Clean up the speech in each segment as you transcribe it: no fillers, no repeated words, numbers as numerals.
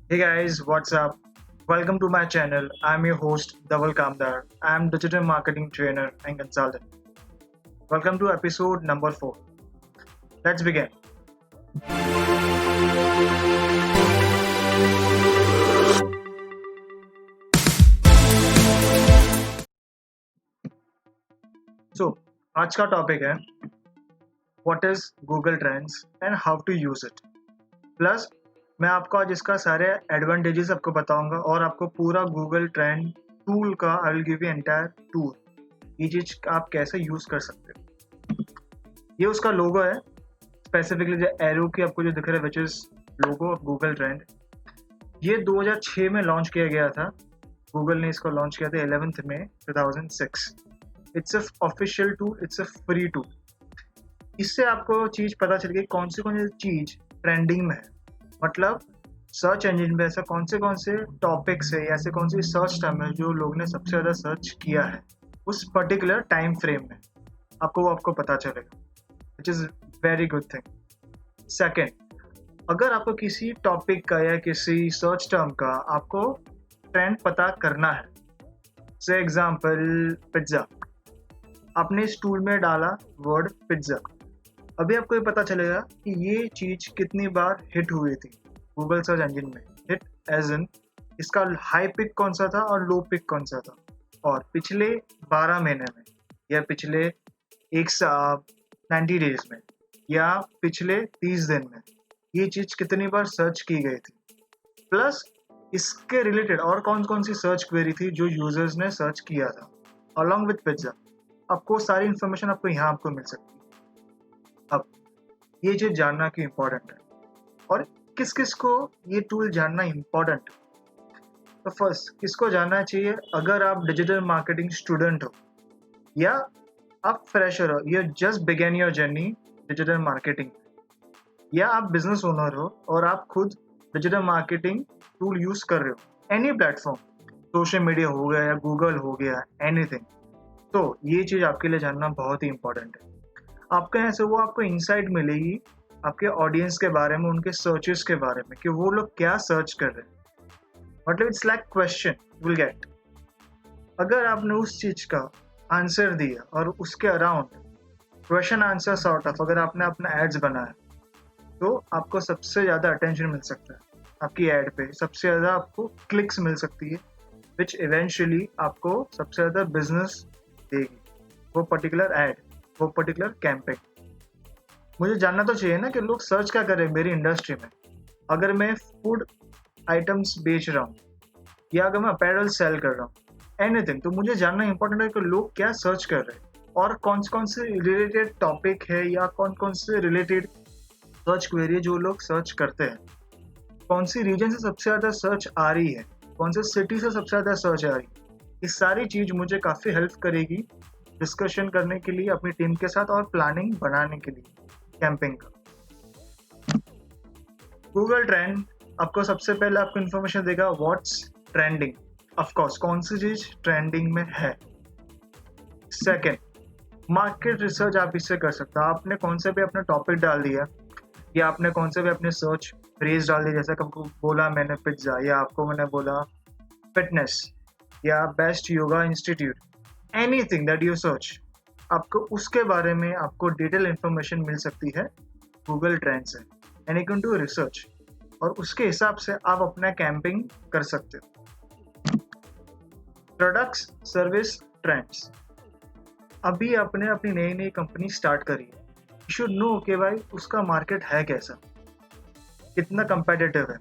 Hey guys, what's up? Welcome to my channel. I'm your host, Dhaval Kamdar. I'm digital marketing trainer and consultant. Welcome to episode number 4. Let's begin. So, आज का topic है What is Google Trends and how to use it. Plus मैं आपको आज इसका सारे advantages आपको बताऊंगा और आपको पूरा गूगल ट्रेंड टूल का I will give you entire tool ये चीज आप कैसे यूज कर सकते हो। ये उसका लोगो है, स्पेसिफिकली जो एरो की आपको जो दिख रहा है which is logo of Google trend. ये 2006 में लॉन्च किया गया था। गूगल ने इसको लॉन्च किया था 11th मई 2006। It's a official tool, it's a free tool. इससे आपको चीज पता चल गई कौन सी चीज ट्रेंडिंग में है। मतलब सर्च इंजन पे ऐसा कौन से टॉपिक्स है या ऐसे कौन सी सर्च टर्म है जो लोग ने सबसे ज्यादा सर्च किया है उस पर्टिकुलर टाइम फ्रेम में। आपको पता चलेगा, which is very good thing. Second, अगर आपको किसी टॉपिक का या किसी सर्च टर्म का आपको ट्रेंड पता करना है, से एग्जाम्पल पिज्ज़ा, आपने इस टूल में डाला वर्ड पिज्ज़ा, अभी आपको ये पता चलेगा कि ये चीज कितनी बार हिट हुई थी गूगल सर्च इंजन में। हिट एज इन इसका हाई पिक कौन सा था और लो पिक कौन सा था, और पिछले 12 महीने में या पिछले एक साल 90 डेज में या पिछले 30 दिन में ये चीज कितनी बार सर्च की गई थी। प्लस इसके रिलेटेड और कौन सी सर्च क्वेरी थी जो यूजर्स ने सर्च किया था अलॉन्ग विथ पिज्जा। आपको सारी इन्फॉर्मेशन आपको यहाँ आपको मिल सकती है। अब ये चीज जानना क्यों इम्पोर्टेंट है और किस किस को ये टूल जानना इम्पोर्टेंट है। तो फर्स्ट, किसको जानना चाहिए? अगर आप डिजिटल मार्केटिंग स्टूडेंट हो या आप फ्रेशर हो, you just begin your journey digital marketing, या आप बिजनेस ओनर हो और आप खुद डिजिटल मार्केटिंग टूल यूज कर रहे हो, एनी प्लेटफॉर्म, सोशल मीडिया हो गया या गूगल हो गया, एनीथिंग, तो ये चीज आपके लिए जानना बहुत ही इंपॉर्टेंट है। आपके यहाँ से वो आपको इंसाइट मिलेगी आपके ऑडियंस के बारे में, उनके सर्चेस के बारे में कि वो लोग क्या सर्च कर रहे हैं। मतलब it's like question will get. अगर आपने उस चीज का आंसर दिया और उसके around question answer sort of अगर आपने अपना एड्स बनाया तो आपको सबसे ज्यादा अटेंशन मिल सकता है। आपकी एड पे सबसे ज्यादा आपको क्लिक्स मिल सकती है, विच इवेंचुअली आपको सबसे ज्यादा बिजनेस देगी वो पर्टिकुलर एड, वो पर्टिकुलर कैंपेन। मुझे जानना तो चाहिए ना कि लोग सर्च क्या कर रहे हैं मेरी इंडस्ट्री में। अगर मैं फूड आइटम्स बेच रहा हूँ या अगर मैं अपैरल सेल कर रहा हूँ, एनीथिंग, तो मुझे जानना इंपॉर्टेंट है कि लोग क्या सर्च कर रहे हैं और कौन से रिलेटेड टॉपिक है या कौन से रिलेटेड सर्च क्वेरी जो लोग सर्च करते हैं, कौन सी रीजन से सबसे ज़्यादा सर्च आ रही है, कौन से सिटी से सबसे ज़्यादा सर्च आ रही है। ये सारी चीज़ मुझे काफ़ी हेल्प करेगी डिस्कशन करने के लिए अपनी टीम के साथ और प्लानिंग बनाने के लिए कैंपिंग का। गूगल ट्रेंड आपको सबसे पहले आपको इन्फॉर्मेशन देगा व्हाट्स ट्रेंडिंग, ऑफकोर्स कौन सी चीज ट्रेंडिंग में है। सेकेंड, मार्केट रिसर्च आप इससे कर सकते हो। आपने कौन से भी अपने टॉपिक डाल दिया या आपने कौन से भी अपने सर्च फ्रेज डाल दिया, जैसे आपको बोला मैंने पिज्ज़ा या आपको मैंने बोला फिटनेस या best yoga institute, anything that you search, आपको उसके बारे में आपको डिटेल इंफॉर्मेशन मिल सकती है गूगल ट्रेंड से, and you can do research और उसके हिसाब से आप अपना कैंपिंग कर सकते हो। प्रोडक्ट्स सर्विस ट्रेंड्स, अभी आपने अपनी नई नई कंपनी स्टार्ट करी है, यू शुड नो कि भाई उसका मार्केट है कैसा, कितना कंपेटिटिव है,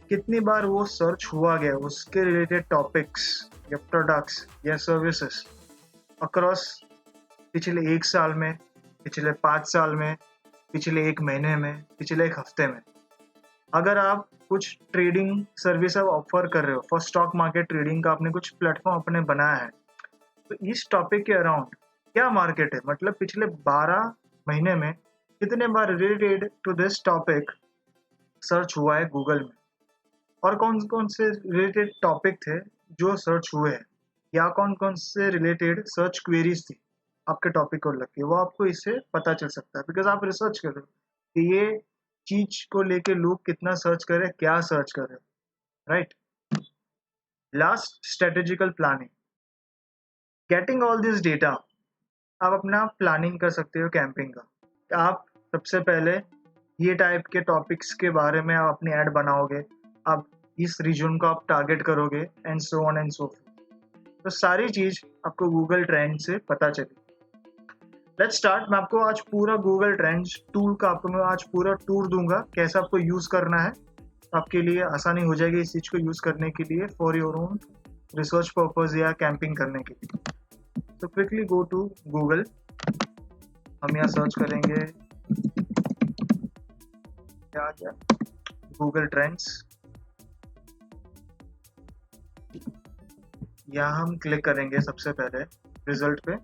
कितनी बार वो सर्च हुआ गया, उसके रिलेटेड टॉपिक्स या प्रोडक्ट्स या सर्विसेज अक्रॉस पिछले 1 साल में, पिछले 5 साल में, पिछले 1 महीने में, पिछले 1 हफ्ते में। अगर आप कुछ ट्रेडिंग सर्विस आप ऑफर कर रहे हो फॉर स्टॉक मार्केट ट्रेडिंग का, आपने कुछ प्लेटफॉर्म अपने बनाया है, तो इस टॉपिक के अराउंड क्या मार्केट है, मतलब पिछले 12 महीने में कितने बार related to this topic search हुआ है गूगल में, और कौन से रिलेटेड टॉपिक थे जो सर्च हुए हैं, या कौन से रिलेटेड सर्च क्वेरीज थी आपके टॉपिक को लग के, वो आपको इससे पता चल सकता है बिकॉज आप रिसर्च कर रहे हो कि ये चीज को लेके लोग कितना सर्च कर रहे हैं, क्या सर्च कर रहे हैं। Right. Last, strategical planning. Getting all this data, आप अपना प्लानिंग कर सकते हो कैंपिंग का। आप सबसे पहले ये टाइप के टॉपिक्स के बारे में आप अपनी ऐड बनाओगे, आप इस रीजन को आप टारगेट करोगे and so on and so fourth. तो सारी चीज़ आपको गूगल ट्रेंड से पता चली। Let's start. मैं आपको आज पूरा गूगल ट्रेंड्स टूल का आपको मैं आज पूरा टूर दूंगा, कैसे आपको यूज़ करना है। आपके लिए आसानी हो जाएगी इस चीज़ को यूज़ करने के लिए for your own research purpose या कैंपिंग करने के लिए। तो क्विकली गो टू गूगल। हम यहाँ सर्च करेंगे क्या क्या, गूगल ट्रेंड्स। यहाँ हम क्लिक करेंगे सबसे पहले रिजल्ट पे।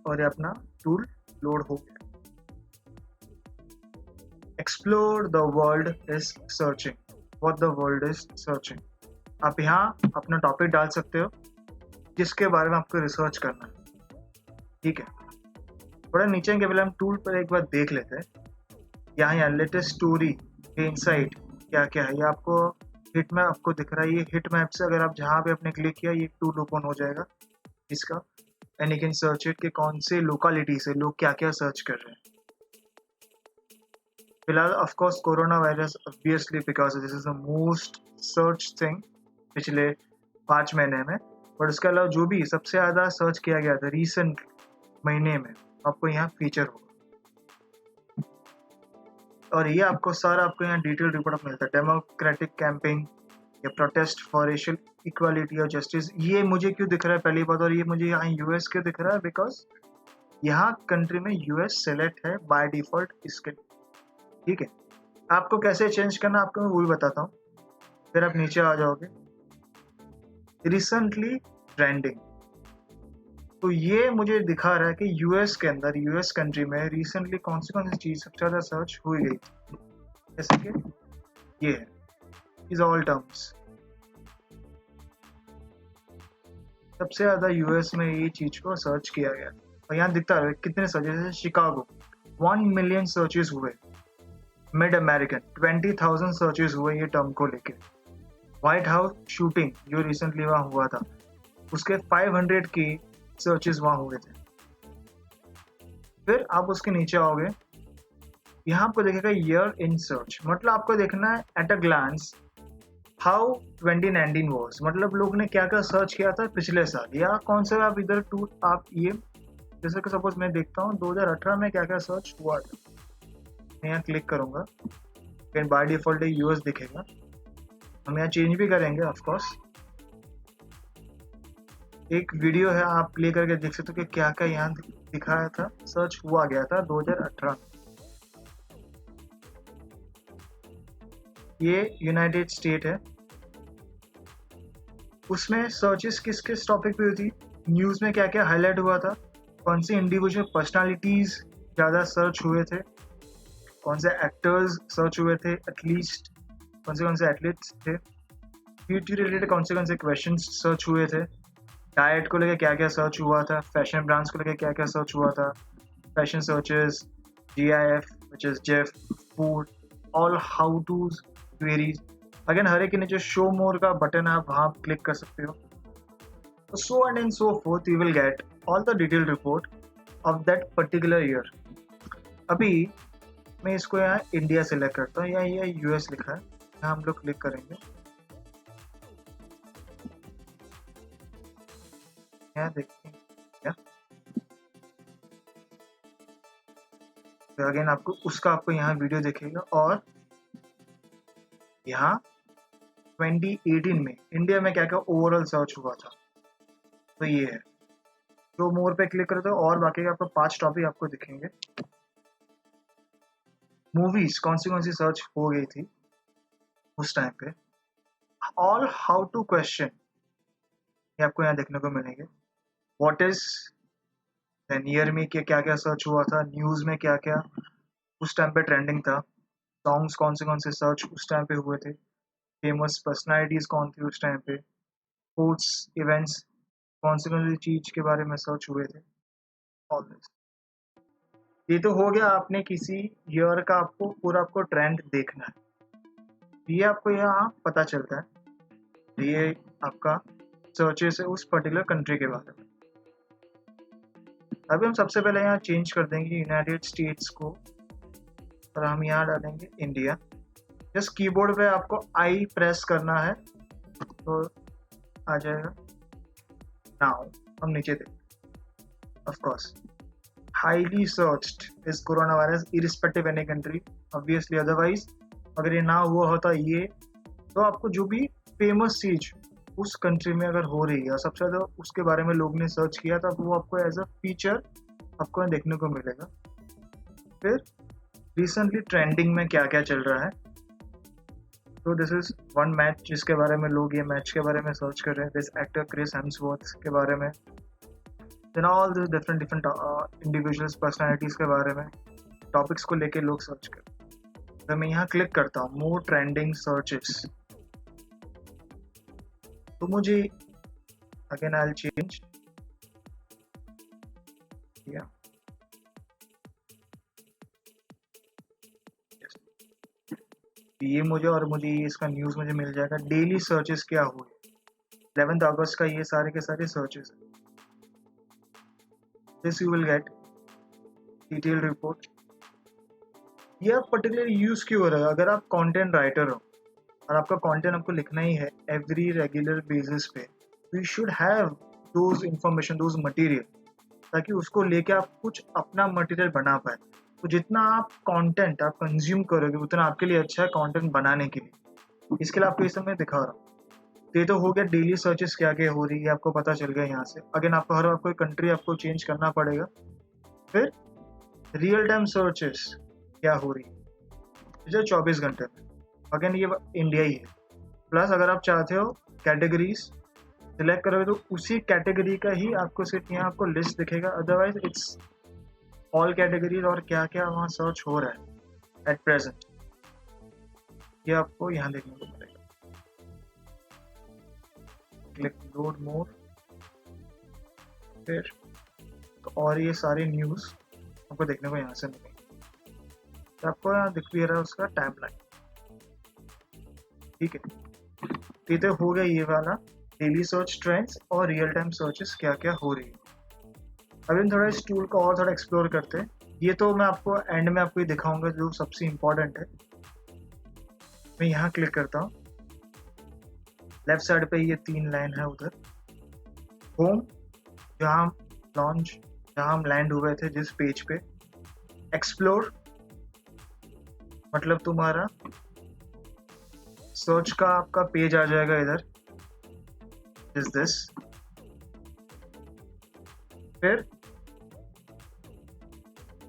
और ये अपना टूल लोड हो गया। Explore the world is searching, what the world is searching. आप यहाँ अपना टॉपिक डाल सकते हो जिसके बारे में आपको रिसर्च करना है। ठीक है, थोड़ा नीचे के पहले हम टूल पर एक बार देख लेते हैं। यहाँ लेटेस्ट स्टोरी के इनसाइट क्या क्या है, ये आपको हिट मैप आपको दिख रहा है। ये हिट मैप से अगर आप जहाँ पे आपने क्लिक किया ये टूल ओपन हो जाएगा इसका, and you can search it कि कौन से लोकेलिटी से लोग क्या क्या सर्च कर रहे हैं। फिलहाल of course corona virus obviously because this is the most search thing पिछले 5 महीने में। बट उसके अलावा जो भी सबसे ज़्यादा सर्च किया गया था रिसेंट महीने में, आपको यहाँ फीचर होगा। और ये आपको सारा आपको यहाँ डिटेल रिपोर्ट मिलता है। डेमोक्रेटिक कैंपिंग या प्रोटेस्ट फॉर रेशियल इक्वालिटी और जस्टिस। ये मुझे क्यों दिख रहा है पहली बात, और ये मुझे यहाँ यूएस क्यों दिख रहा है, बिकॉज यहाँ कंट्री में यूएस सेलेक्ट है बाय डिफॉल्ट इसके। ठीक है, आपको कैसे चेंज करना आपको मैं वो भी बताता हूँ। फिर आप नीचे आ जाओगे रिसेंटली ट्रेंडिंग। तो ये मुझे दिखा रहा है कि यूएस के अंदर, यूएस कंट्री में रिसेंटली कौन सी चीज़ सबसे ज़्यादा सर्च हुई गई थी। जैसे कि ये है, इज ऑल टर्म्स। सबसे ज़्यादा यूएस में ये चीज़ को सर्च किया गया और यहाँ दिखता है कितने सर्च। जैसे शिकागो 1 मिलियन सर्चेस हुए। मिड अमेरिकन 20,000 सर्चेस हुए ये टर्म को लेके। व्हाइट हाउस शूटिंग जो रिसेंटली वहाँ हुआ था उसके 500 की सर्चेस वहाँ हुए थे। फिर आप उसके नीचे आओगे, यहाँ आपको देखेगा ईयर इन सर्च। मतलब आपको देखना है at a glance how 2019 was, मतलब लोग ने क्या क्या सर्च किया था पिछले साल, या कौन से आप इधर टू आप ये जैसे कि सपोज मैं देखता हूँ 2018 में क्या क्या सर्च हुआ था। मैं यहाँ क्लिक करूँगा, फिर बाय डिफॉल्ट यूएस दिखेगा। हम यहाँ चेंज भी करेंगे ऑफ कोर्स। एक वीडियो है, आप प्ले करके देख सकते हो कि क्या क्या यहाँ दिखाया था, सर्च हुआ गया था 2018। ये यूनाइटेड स्टेट है, उसमें सर्चेस किस किस टॉपिक पे हुई थी, न्यूज़ में क्या क्या हाईलाइट हुआ था, कौन सी इंडिविजुअल पर्सनालिटीज़ ज़्यादा सर्च हुए थे, कौन से एक्टर्स सर्च हुए थे एटलीस्ट, कौन से एथलीट्स थे, ब्यूटी रिलेटेड कौन से क्वेश्चन सर्च हुए थे, डाइट को लेकर क्या क्या सर्च हुआ था, फैशन ब्रांड्स को लेकर क्या क्या सर्च हुआ था, fashion searches, GIF which is जेफ food, all how to's queries. Again हर एक के नीचे शो मोर का बटन है, आप वहाँ क्लिक कर सकते हो। तो so and and so fourth you will get all the detail report of that particular year. अभी मैं इसको यहाँ इंडिया सेलेक्ट करता हूँ, यहाँ ये यूएस लिखा है, यहाँ हम लोग क्लिक करेंगे। यहाँ देखते हैं क्या, तो अगेन आपको उसका आपको यहाँ वीडियो दिखेगा। और यहाँ 2018 में इंडिया में क्या क्या ओवरऑल सर्च हुआ था, तो ये है। तो मोर पे क्लिक करते हो और बाकी का आपको 5 टॉपिक आपको दिखेंगे। मूवीज कौन सी सर्च हो गई थी उस टाइम पे, ऑल हाउ टू क्वेश्चन ये आपको यहाँ देखने को मिलेंगे। व्हाट इज नियर मी के क्या क्या सर्च हुआ था, न्यूज़ में क्या क्या उस टाइम पे ट्रेंडिंग था, सॉन्ग्स कौन से सर्च उस टाइम पे हुए थे, फेमस पर्सनालिटीज कौन थी उस टाइम पे, स्पोर्ट्स इवेंट्स कौन सी चीज़ के बारे में सर्च हुए थे, ऑल दिस। ये तो हो गया, आपने किसी ईयर का आपको पूरा आपको ट्रेंड देखना है, ये आपको यहाँ पता चलता है। ये आपका सर्चेस है उस पर्टिकुलर कंट्री के बारे में। अभी हम सबसे पहले यहाँ चेंज कर देंगे यूनाइटेड स्टेट्स को और हम यहाँ डालेंगे इंडिया। जस्ट कीबोर्ड पे आपको आई प्रेस करना है तो आ जाएगा। नाउ हम नीचे देखें। Of course highly searched is corona virus irrespective any country, obviously. Otherwise अगर ये ना हुआ होता ये, तो आपको जो भी फेमस चीज उस कंट्री में अगर हो रही है और सबसे ज़्यादा उसके बारे में लोग ने सर्च किया, तब वो आपको एज अ फीचर आपको देखने को मिलेगा। फिर रिसेंटली ट्रेंडिंग में क्या क्या चल रहा है, तो दिस इज वन मैच जिसके बारे में लोग ये मैच के बारे में सर्च कर रहे हैं। दिस एक्टर क्रिस हेम्सवर्थ के बारे में, then all this different individuals personalities के बारे में, टॉपिक्स को लेके लोग सर्च कर। तो मैं यहाँ क्लिक करता हूँ मोर ट्रेंडिंग सर्चेस, तो मुझे अगेन आई विल चेंज या ये मुझे इसका न्यूज़ मुझे मिल जाएगा। डेली सर्चेस क्या हुए 11 अगस्त का, ये सारे के सारे सर्चेस है। This you will get detail report. ये आप पर्टिकुलर यूज क्यों हो रहा है? अगर आप कंटेंट राइटर हो और आपका कंटेंट आपको लिखना ही है एवरी रेगुलर बेसिस पे, you should have those information, those material, ताकि उसको लेके आप कुछ अपना मटेरियल बना पाए। तो जितना आप कंटेंट आप कंज्यूम करोगे उतना आपके लिए अच्छा है कंटेंट बनाने के लिए। इसके लिए आपको इस समय दिखा रहा हूँ। तो ये तो हो गया डेली सर्चेस क्या क्या हो रही है, आपको पता चल गया यहाँ से। अगेन आपको हर कोई कंट्री आपको चेंज करना पड़ेगा। फिर रियल टाइम सर्चेस क्या हो रही है पिछले 24 घंटे में, अगेन ये इंडिया ही है। प्लस अगर आप चाहते हो कैटेगरीज सिलेक्ट करोगे तो उसी कैटेगरी का ही आपको सिर्फ यहाँ आपको लिस्ट दिखेगा, अदरवाइज इट्स ऑल कैटेगरीज और क्या क्या वहाँ सर्च हो रहा है एट प्रेजेंट, ये आपको यहाँ देखने को मिलेगा। क्लिक लोड मोर, फिर तो और ये सारी न्यूज़ आपको देखने को यहाँ से मिलेगी। तो आपको यहाँ दिख भी रहा है उसका टाइमलाइन, ठीक है। तो हो गया ये वाला डेली सर्च ट्रेंड्स और रियल टाइम सर्चेस क्या क्या हो रही है। अभी हम थोड़ा इस टूल को और थोड़ा एक्सप्लोर करते हैं। ये तो मैं आपको एंड में आपको ये दिखाऊंगा जो सबसे इम्पोर्टेंट है। मैं यहाँ क्लिक करता हूँ, लेफ्ट साइड पे ये 3 लाइन है, उधर होम जहाँ लॉन्च जहाँ हम लैंड हुए थे जिस पेज पे, एक्सप्लोर मतलब तुम्हारा सर्च का आपका पेज आ जाएगा इधर, इज दिस। फिर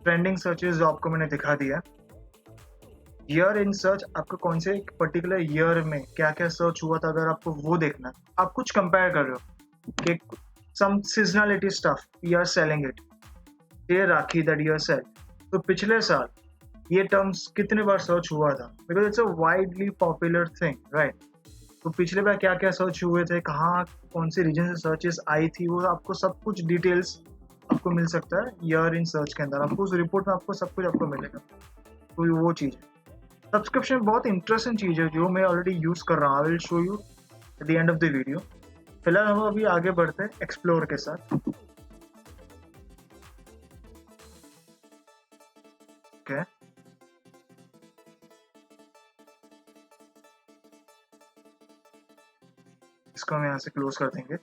ट्रेंडिंग सर्चेस जो आपको मैंने दिखा दिया। ईयर इन सर्च, आपको कौन से एक पर्टिकुलर ईयर में क्या क्या सर्च हुआ था, अगर आपको वो देखना, आप कुछ कंपेयर कर रहे हो कि some seasonality stuff you are selling it, ये Rakhi that you are sell, तो पिछले साल ये टर्म्स कितने बार सर्च हुआ था, because it's a widely popular thing, right. तो पिछले बार क्या क्या सर्च हुए थे, कहाँ कौन से रीजन से सर्चेस आई थी, वो आपको सब कुछ डिटेल्स आपको मिल सकता है ईयर इन सर्च के अंदर। आपको उस रिपोर्ट में आपको सब कुछ आपको मिलेगा। तो वो चीज़ है। सब्सक्रिप्शन बहुत इंटरेस्टिंग चीज़ है जो मैं ऑलरेडी यूज़ कर रहा हूँ। I will show you at the end of the video. फिलहाल हम अभी आगे बढ़ते हैं एक्सप्लोर के साथ। ओके, इसको हम यहाँ से क्लोज कर देंगे।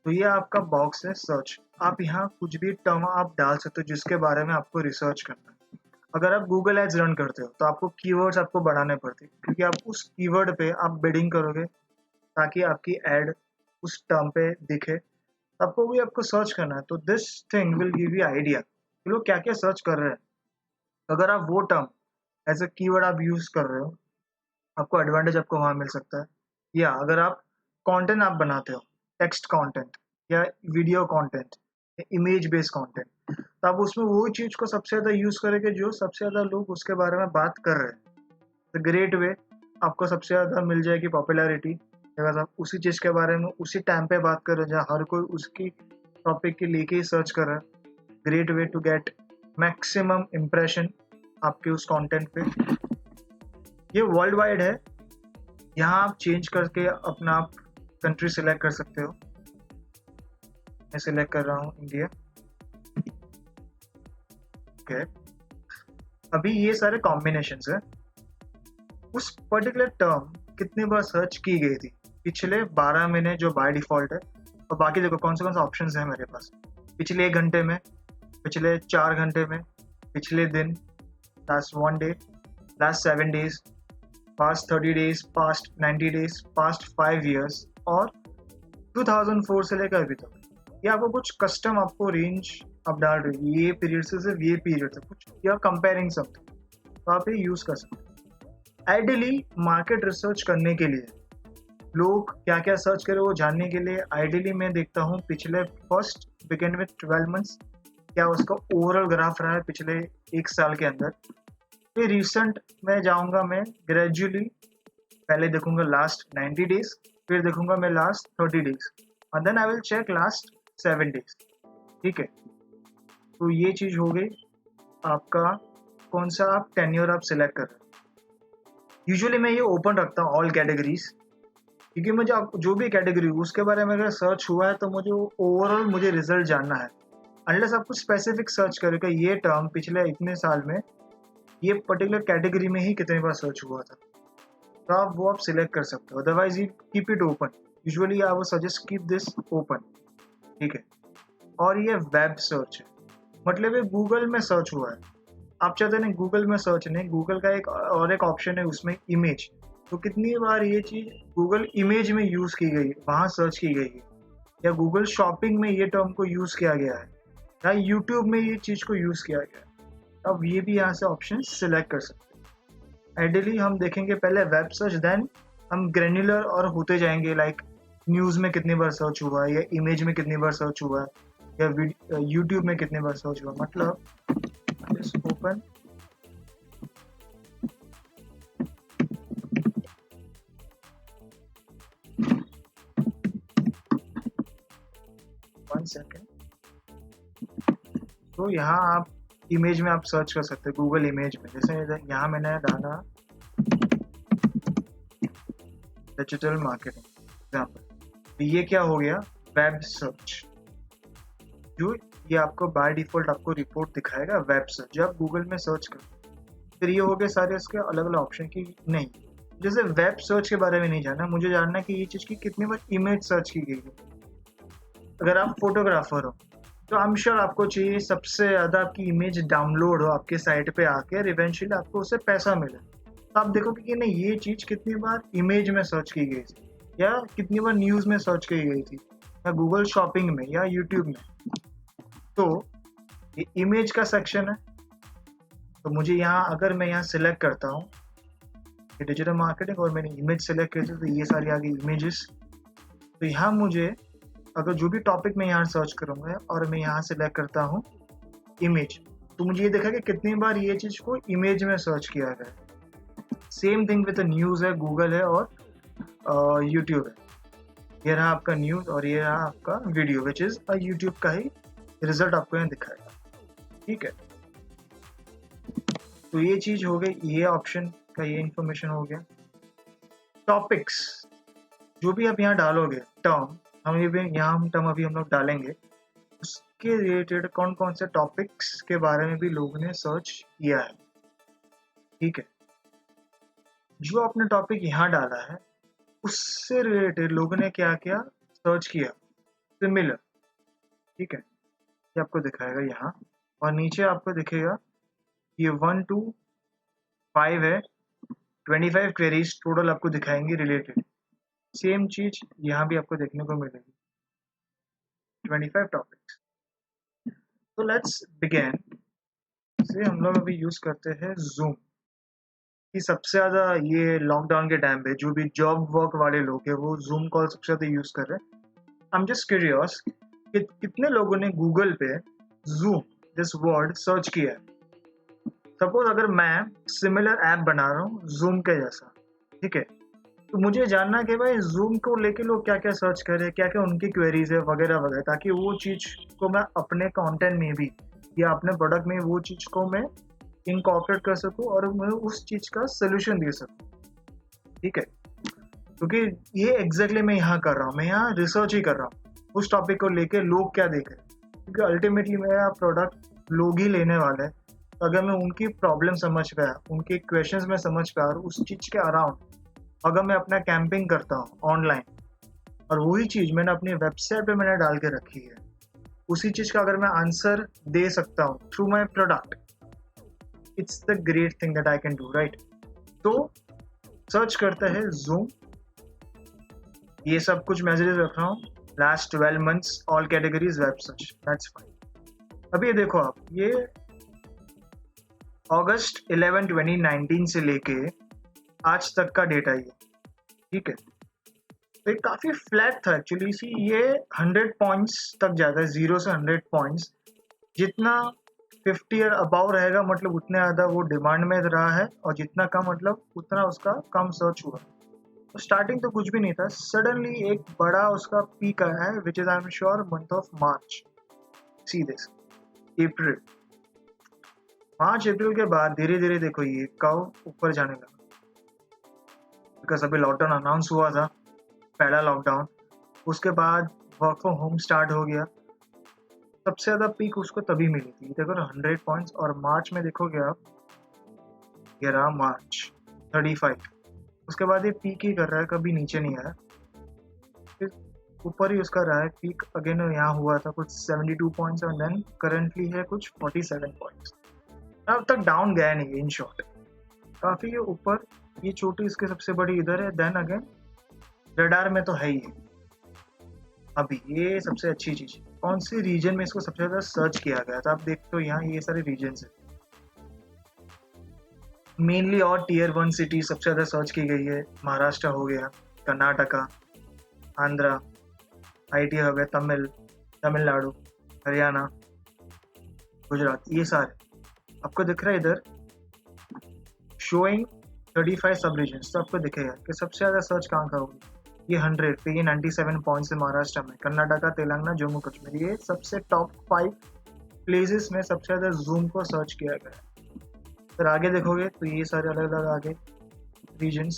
तो ये आपका बॉक्स है सर्च। आप यहाँ कुछ भी टर्म आप डाल सकते हो जिसके बारे में आपको रिसर्च करना है। अगर आप गूगल एड्स रन करते हो तो आपको कीवर्ड्स आपको बढ़ाने पड़ते हैं, क्योंकि आप उस कीवर्ड पे आप बिडिंग करोगे ताकि आपकी एड उस टर्म पे दिखे। आपको भी आपको सर्च करना है, तो this thing will give you idea कि लोग क्या क्या सर्च कर रहे हैं। अगर आप वो टर्म एज अ कीवर्ड आप यूज कर रहे हो, आपको एडवांटेज आपको वहाँ मिल सकता है। या अगर आप कंटेंट आप बनाते हो, टेक्स्ट कंटेंट या वीडियो कंटेंट या इमेज बेस्ड कंटेंट, तो आप उसमें वो चीज़ को सबसे ज़्यादा यूज़ करेंगे जो सबसे ज़्यादा लोग उसके बारे में बात कर रहे हैं। तो ग्रेट वे आपको सबसे ज़्यादा मिल जाएगी पॉपुलैरिटी, अगर आप उसी चीज़ के बारे में उसी टाइम पे बात कर रहे हैं जहाँ हर कोई उसकी टॉपिक के लेके ही सर्च कर रहा है। Great way to get maximum impression आपके उस कंटेंट पे। ये वर्ल्ड वाइड है, यहाँ आप चेंज करके अपना आप कंट्री सिलेक्ट कर सकते हो। मैं सिलेक्ट कर रहा हूँ इंडिया। ओके, अभी ये सारे कॉम्बिनेशंस है। उस पर्टिकुलर टर्म कितनी बार सर्च की गई थी पिछले 12 महीने जो बाय डिफॉल्ट है, और बाकी देखो कौन से ऑप्शंस हैं मेरे पास। पिछले 1 घंटे में, पिछले 4 घंटे में, पिछले दिन, last 1 day, last 7 days, past 30 days, past 90 days, past 5 years और 2004 से लेकर अभी तक। ये आपको कुछ कस्टम आपको रेंज आप डाल रही है, ये पीरियड से सिर्फ ये पीरियड तक कुछ, या कंपेयरिंग समथिंग, तो आप ये यूज कर सकते हैं। आइडियली मार्केट रिसर्च करने के लिए, लोग क्या क्या सर्च करें वो जानने के लिए, आइडियली मैं देखता हूँ पिछले फर्स्ट बिगिन विद 12 months क्या उसका ओवरऑल ग्राफ रहा है पिछले 1 साल के अंदर। फिर रिसेंट में जाऊंगा, मैं ग्रेजुअली पहले देखूंगा लास्ट 90 days, फिर देखूंगा मैं लास्ट 30 days, और then I will check last 7 days। ठीक है, तो ये चीज हो गई आपका कौन सा आप टेन्योर आप सिलेक्ट कर रहे हो। यूजुअली मैं ये ओपन रखता हूँ ऑल कैटेगरीज, क्योंकि मुझे जो भी कैटेगरी उसके बारे में अगर सर्च हुआ है तो मुझे ओवरऑल मुझे रिजल्ट जानना है। अनलेस आप कुछ स्पेसिफिक सर्च करेगा ये टर्म पिछले इतने साल में ये पर्टिकुलर कैटेगरी में ही कितने बार सर्च हुआ था, तो आप वो आप सिलेक्ट कर सकते हो। Otherwise you keep it open. Usually I would suggest keep this open. ठीक है, और ये वेब सर्च है, मतलब ये गूगल में सर्च हुआ है। आप चाहते नहीं गूगल में सर्च नहीं, गूगल का एक ऑप्शन है उसमें इमेज, तो कितनी बार ये चीज गूगल इमेज में यूज की गई है, वहां सर्च की गई है, या गूगल शॉपिंग में ये टर्म को यूज किया गया है, या यूट्यूब में ये चीज को यूज किया गया है। अब ये भी यहाँ से ऑप्शन सिलेक्ट कर सकते हैं। आइडियली हम देखेंगे पहले वेब सर्च, देन हम ग्रेन्युलर और होते जाएंगे, लाइक न्यूज में कितनी बार सर्च हुआ है, या इमेज में कितनी बार सर्च हुआ है, या यूट्यूब में कितनी बार सर्च हुआ। मतलब ओपन सेकेंड। तो यहाँ आप इमेज में आप सर्च कर सकते हैं, गूगल इमेज में। जैसे यहाँ मैंने डाला डिजिटल मार्केटिंग एग्जाम्पल, तो ये क्या हो गया वेब सर्च, जो ये आपको बाय डिफॉल्ट आपको रिपोर्ट दिखाएगा वेब सर्च जब आप गूगल में सर्च करो। फिर ये हो गए सारे इसके अलग अलग ऑप्शन की। नहीं, जैसे वेब सर्च के बारे में नहीं जानना, मुझे जानना है कि ये चीज़ की कितनी बार इमेज सर्च की गई है। अगर आप फोटोग्राफर हो तो आई एम श्योर आपको चाहिए सबसे ज़्यादा आपकी इमेज डाउनलोड हो आपके साइट पे आके, और इवेंचुअली आपको उससे पैसा मिले। तो आप देखोगे कि नहीं ये चीज़ कितनी बार इमेज में सर्च की गई थी, या कितनी बार न्यूज़ में सर्च की गई थी, या गूगल शॉपिंग में, या यूट्यूब में। तो ये इमेज का सेक्शन है। तो मुझे यहाँ अगर मैं यहाँ सिलेक्ट करता हूँ डिजिटल मार्केटिंग और मैंने इमेज सेलेक्ट की थी, तो ये सारी आ गई इमेजेस। तो यहाँ मुझे अगर जो भी टॉपिक मैं यहाँ सर्च करूँगा और मैं यहाँ सिलेक्ट करता हूँ इमेज, तो मुझे ये देखा कि कितनी बार ये चीज़ को इमेज में सर्च किया गया है। सेम थिंग विद न्यूज़ है, गूगल है और यूट्यूब है। ये रहा आपका न्यूज़ और ये रहा आपका वीडियो, विच इज़ यूट्यूब का ही रिजल्ट आपको यहाँ दिखाएगा। ठीक है, तो ये चीज़ हो गई, ये ऑप्शन का ये इन्फॉर्मेशन हो गया। टॉपिक्स जो भी आप यहाँ डालोगे टर्म, हम ये भी यहाँ हम टर्म अभी हम लोग डालेंगे, उसके रिलेटेड कौन कौन से टॉपिक्स के बारे में भी लोगों ने सर्च किया है। ठीक है, जो आपने टॉपिक यहाँ डाला है उससे रिलेटेड लोगों ने क्या क्या सर्च किया, सिमिलर। ठीक है, ये आपको दिखाएगा यहाँ, और नीचे आपको दिखेगा ये 1 to 5 है, 25 क्वेरीज टोटल आपको दिखाएंगे रिलेटेड। सेम चीज यहाँ भी आपको देखने को मिलेगी, 25 टॉपिक्स। तो लेट्स बिगिन से हम लोग अभी यूज करते हैं जूम, कि सबसे ज़्यादा ये लॉकडाउन के टाइम पे जो भी जॉब वर्क वाले लोग हैं वो जूम कॉल सबसे ज़्यादा यूज़ कर रहे हैं। आई एम जस्ट क्यूरियस कि कितने लोगों ने गूगल पे जूम दिस वर्ड सर्च किया है। सपोज अगर मैं सिमिलर ऐप बना रहा हूँ जूम के जैसा, ठीक है, तो मुझे जानना है कि भाई जूम को लेके लोग क्या क्या सर्च कर रहे हैं, क्या क्या उनकी क्वेरीज है वगैरह वगैरह, ताकि वो चीज़ को मैं अपने कंटेंट में भी या अपने प्रोडक्ट में वो चीज़ को मैं इनकॉर्पोरेट कर सकूँ और मैं उस चीज़ का सोल्यूशन दे सकूँ। ठीक है, क्योंकि ये एग्जैक्टली मैं यहाँ कर रहा हूँ, मैं यहाँ रिसर्च ही कर रहा हूँ उस टॉपिक को लेके लोग क्या देख रहे हैं, क्योंकि अल्टीमेटली मेरा प्रोडक्ट लोग ही लेने वाले हैं। तो अगर मैं उनकी प्रॉब्लम समझ पाया, उनके क्वेश्चंस में समझ पाया और उस चीज़ के अराउंड अगर मैं अपना कैंपिंग करता हूँ ऑनलाइन और वही चीज़ मैंने अपनी वेबसाइट पे मैंने डाल के रखी है, उसी चीज़ का अगर मैं आंसर दे सकता हूँ through my product, it's the great thing that I can do, right. तो सर्च करते हैं जूम, ये सब कुछ मैसेजेस रख रहा हूँ, last 12 months all categories web search, that's fine. अभी ये देखो आप, ये अगस्त 11 2019 से लेके आज तक का डेटा ये, ठीक है। तो ये काफ़ी फ्लैट था एक्चुअली, इसी ये 100 पॉइंट्स तक जाता है, 0 से 100 पॉइंट्स। जितना 50 और अबाव रहेगा मतलब उतने ज़्यादा वो डिमांड में रहा है, और जितना कम मतलब उतना उसका कम सर्च हुआ। तो स्टार्टिंग तो कुछ भी नहीं था, सडनली एक बड़ा उसका पीक आया है, which is I am sure month of March. See this, April, March April के बाद धीरे धीरे देखो ये कव ऊपर जाने लगा, बिकॉज अभी लॉकडाउन अनाउंस हुआ था, पहला लॉकडाउन, उसके बाद वर्क फ्रॉम होम स्टार्ट हो गया। सबसे ज़्यादा पीक उसको तभी मिली थी, देखो ना 100 पॉइंट्स। और मार्च में देखोगे आप, ये रहा मार्च 35, उसके बाद ये पीक ही कर रहा है, कभी नीचे नहीं आया, फिर ऊपर ही उसका रहा है पीक। अगेन यहाँ हुआ था कुछ 72 पॉइंट्स और देन करंटली है कुछ 47 पॉइंट्स। अब तक डाउन गया नहीं, इन शॉर्ट काफ़ी ये ऊपर, ये चोटी इसके सबसे बड़ी इधर है, देन अगेन रडार में तो है ही है। अभी ये सबसे अच्छी चीज़, कौन सी रीजन में इसको सबसे ज़्यादा सर्च किया गया था, आप देखते हो यहाँ ये सारे रीजन है मेनली, और टीयर 1 सिटी सबसे ज़्यादा सर्च की गई है। महाराष्ट्र हो गया, कर्नाटका, आंध्रा, आईटी हो गया, तमिलनाडु, हरियाणा, गुजरात, ये सारे आपको दिख रहा है इधर शोइंग 35 सब रीजन्स। तो आपको दिखेगा कि सबसे ज़्यादा सर्च कहाँ का होगी, ये 100 पे ये 97 पॉइंट्स है महाराष्ट्र में, कर्नाटका, तेलंगाना, जम्मू कश्मीर, ये सबसे टॉप 5 प्लेसेस में सबसे ज़्यादा जूम को सर्च किया गया है। फिर आगे देखोगे तो ये सारे अलग अलग आगे रीजन्स,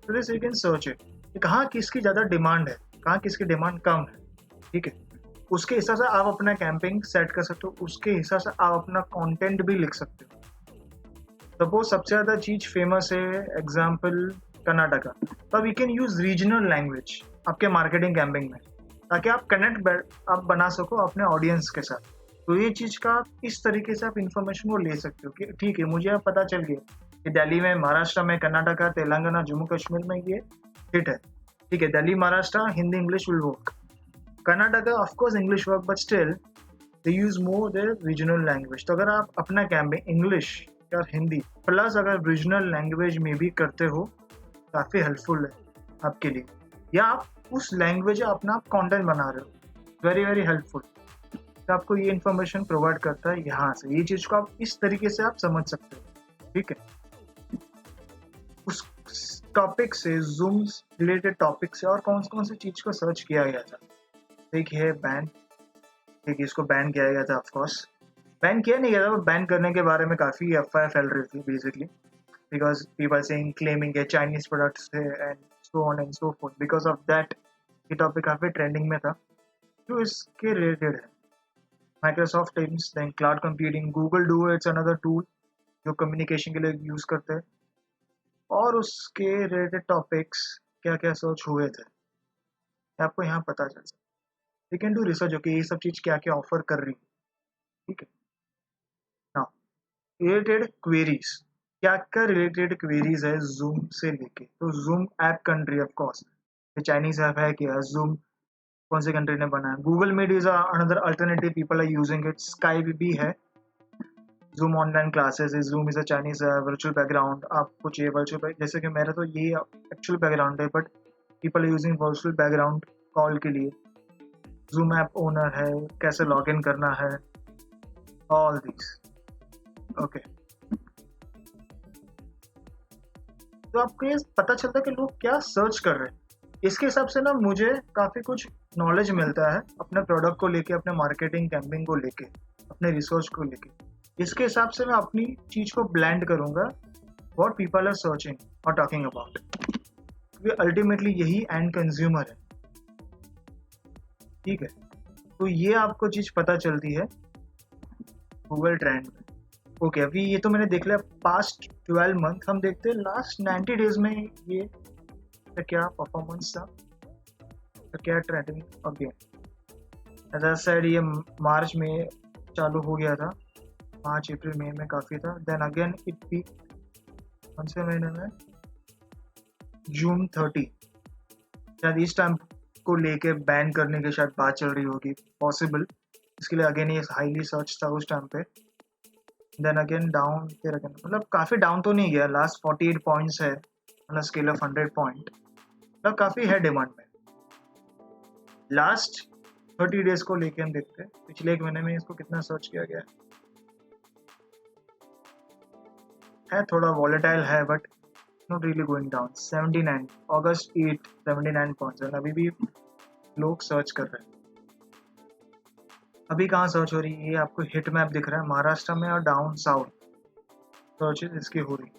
तो this you can search it, कहाँ किसकी ज़्यादा डिमांड है, कहाँ किसकी डिमांड कम है, ठीक है। उसके हिसाब से आप अपना कैंपिंग सेट कर सकते हो, उसके हिसाब से आप अपना कंटेंट भी लिख सकते हो। सपोज सबसे ज़्यादा चीज़ फेमस है, एग्जाम्पल कर्नाटका, तो we can use regional language आपके मार्केटिंग कैंपिंग में, ताकि आप कनेक्ट आप बना सको अपने ऑडियंस के साथ। तो ये चीज़ का इस तरीके से आप इंफॉर्मेशन को ले सकते हो कि ठीक है, मुझे अब पता चल गया कि दिल्ली में, महाराष्ट्र में, कर्नाटका, तेलंगाना, जम्मू कश्मीर में ये हिट है, ठीक है। Delhi, Maharashtra, Hindi English will work, Karnataka of course English work, but still they use more the regional language. तो अगर आप अपना कैंपेन इंग्लिश और हिंदी प्लस अगर रीजनल लैंग्वेज में भी करते हो, काफ़ी हेल्पफुल है आपके लिए, या आप उस लैंग्वेज अपना आप कंटेंट बना रहे हो, वेरी वेरी हेल्पफुल। तो आपको ये इन्फॉर्मेशन प्रोवाइड करता है यहाँ से, ये चीज़ को आप इस तरीके से आप समझ सकते हो, ठीक है। उस टॉपिक से, जूम रिलेटेड टॉपिक से और कौन सी चीज़ को सर्च किया गया था, एक है बैन, ठीक है, इसको बैन किया गया था। ऑफकोर्स बैन किया नहीं गया था, बैन करने के बारे में काफ़ी अफवाह फैल रही थी basically, because people saying claiming है चाइनीज प्रोडक्ट्स है and so on and so forth. Because of that ये टॉपिक काफ़ी ट्रेंडिंग में था। जो इसके रिलेटेड है, Microsoft Teams, then cloud computing, Google Duo, it's another tool जो कम्युनिकेशन के लिए यूज़ करते हैं, और उसके रिलेटेड टॉपिक्स क्या क्या सर्च हुए थे आपको यहाँ पता चल सकता है। You can do research, okay, ये सब चीज़ क्या क्या ऑफर कर रही है, ठीक है। हाँ, रिलेटेड क्वेरीज, क्या क्या रिलेटेड क्वेरीज है जूम से लेके, तो Zoom app country, of course Chinese app है क्या, जूम कौन से कंट्री ने बनाया, Google Meet is another alternative, people are using it, Skype भी है, Zoom online classes, Zoom is a Chinese virtual background. आप कुछ ये वर्चुअल, जैसे कि मेरा तो ये एक्चुअल बैकग्राउंड है, but people are using virtual background call के लिए। जूम ऐप ओनर है, कैसे लॉग इन करना है, ऑल दिस, ओके। तो आपको ये पता चलता है कि लोग क्या सर्च कर रहे हैं, इसके हिसाब से ना मुझे काफ़ी कुछ नॉलेज मिलता है अपने प्रोडक्ट को लेके, अपने मार्केटिंग कैंपिंग को लेके, अपने रिसर्च को लेके। इसके हिसाब से मैं अपनी चीज को ब्लेंड करूंगा व्हाट पीपल आर सर्चिंग और टॉकिंग अबाउट, क्योंकि अल्टीमेटली यही एंड कंज्यूमर है। ठीक है, तो ये आपको चीज पता चलती है गूगल ट्रेंड में। ओके, अभी ये तो मैंने देख लिया पास्ट 12 मंथ। हम देखते हैं लास्ट 90 डेज में ये क्या परफॉर्मेंस था, तो क्या trending again. As I said, ये मार्च में चालू हो गया था, मार्च अप्रैल मई में काफ़ी था। देन अगेन इट पीक कौन से महीने में, जून 30। शायद इस टाइम को लेके बैन करने की शायद बात चल रही होगी, पॉसिबल। इसके लिए अगेन ये हाईली सर्च था उस टाइम पे। देन अगेन डाउन, फिर अगेन, मतलब काफ़ी डाउन तो नहीं गया। लास्ट 48 पॉइंट्स है, मतलब स्केल ऑफ 100 पॉइंट, मतलब काफ़ी है डिमांड में। लास्ट 30 डेज को लेके हम देखते हैं पिछले एक महीने में इसको कितना सर्च किया गया है। थोड़ा वॉलेटाइल है but not really going down. 79 August 8 79 points, अभी भी लोग सर्च कर रहे हैं। अभी कहाँ सर्च हो रही है, ये आपको हिट मैप दिख रहा है महाराष्ट्र में और डाउन साउथ सर्च इसकी हो रही।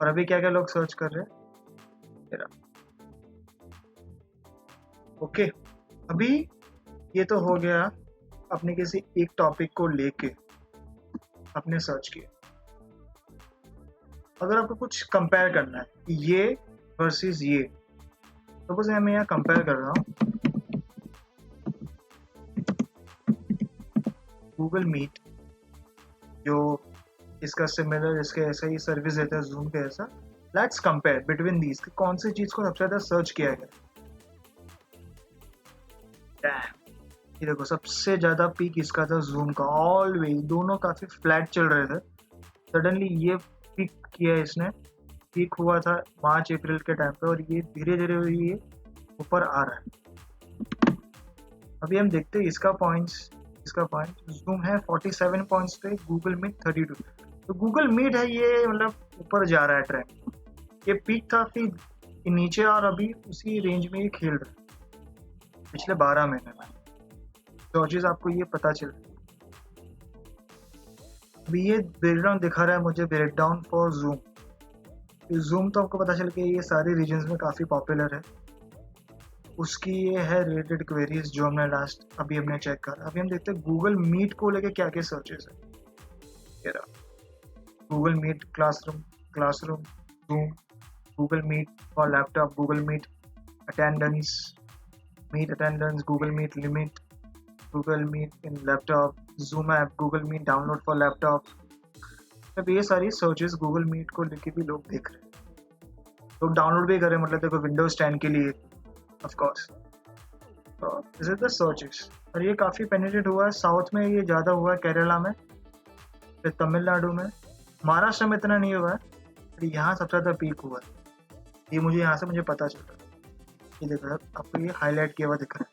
और अभी क्या क्या लोग सर्च कर रहे हैं। ओके, अभी ये तो हो गया अपने किसी एक टॉपिक को लेके अपने सर्च किया। अगर आपको कुछ कंपेयर करना है ये वर्सेस ये, सपोज मैं यहाँ कंपेयर कर रहा हूँ गूगल मीट, जो इसका सिमिलर, इसके ऐसा ही सर्विस देता है जूम के ऐसा। लेट्स कंपेयर बिटवीन दीज, कौन सी चीज को सबसे ज्यादा सर्च किया गया। ये देखो, सबसे ज्यादा पीक इसका था जूम का। ऑलवेज दोनों काफी फ्लैट चल रहे थे, सडनली ये पीक किया इसने। पीक हुआ था मार्च अप्रैल के टाइम पे और ये धीरे धीरे ये ऊपर आ रहा है। अभी हम देखते हैं इसका पॉइंट जूम है 47 पॉइंट्स पे, गूगल मीट 32। तो गूगल मीट है ये मतलब ऊपर जा रहा है ट्रेंड। ये पीक था फिर नीचे और अभी उसी रेंज में ये खेल रहा है पिछले 12 महीने में। तो चीज आपको ये पता चल रही है। अभी ये ब्रेकडाउन दिखा रहा है मुझे, ब्रेकडाउन फॉर जूम। जूम तो आपको पता चल के ये सारे रीजन्स में काफ़ी पॉपुलर है। उसकी ये है रिलेटेड क्वेरीज जो हमने अभी हमने चेक करा। अभी हम देखते हैं गूगल मीट को लेके क्या क्या सर्चेस है। Google Meet classroom Zoom, Google Meet for laptop, Google Meet attendance, Google Meet limit, Google Meet in laptop, Zoom app, Google Meet download for laptop. अब ये सारी सर्चेस गूगल मीट को लेके भी लोग देख रहे हैं, लोग डाउनलोड भी कर रहे हैं। मतलब देखो विंडोज 10 के लिए ऑफ कोर्स। तो दिस इज द सर्चेस। और ये काफ़ी पेनिट्रेट हुआ है साउथ में, ये ज़्यादा हुआ है केरला में, फिर तमिलनाडु में। महाराष्ट्र में इतना नहीं हुआ है, पर यहाँ सबसे ज़्यादा पीक हुआ है। ये मुझे यहाँ से मुझे पता चल रहा है। ये देखो आपको ये हाईलाइट किया हुआ दिख रहा है।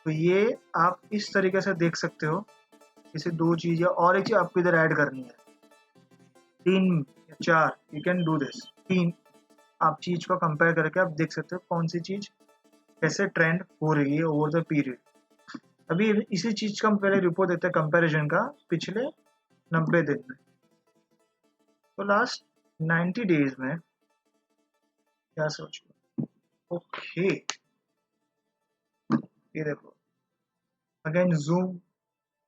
तो ये आप इस तरीके से देख सकते हो। इसे दो चीज़ या और एक चीज़ आपको इधर ऐड करनी है, 3 या 4, यू कैन डू दिस। 3 आप चीज को कंपेयर करके आप देख सकते हो कौन सी चीज कैसे ट्रेंड हो रही है ओवर द पीरियड। अभी इसी चीज का हम पहले रिपोर्ट देते हैं कंपैरिजन का पिछले 90 दिन में। तो लास्ट 90 डेज में क्या सोच। ओके, ये देखो अगेन जूम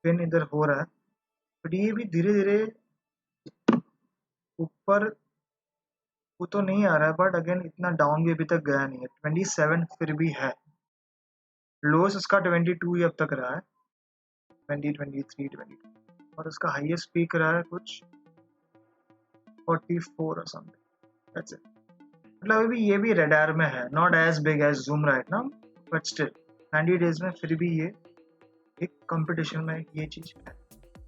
पिन इधर हो रहा है, बट ये भी धीरे धीरे ऊपर वो तो नहीं आ रहा है, बट अगेन इतना डाउन भी अभी तक गया नहीं है। 27 फिर भी है, लोस इसका 22 ही अब तक रहा है, 20, 23, 22। और उसका हाईएस्ट पीक रहा है कुछ 44 और समथिंग। That's it. मतलब अभी ये भी रडार में है, not as big as Zoom right now, but still 90 days में फिर भी ये एक कंपटीशन में ये चीज है।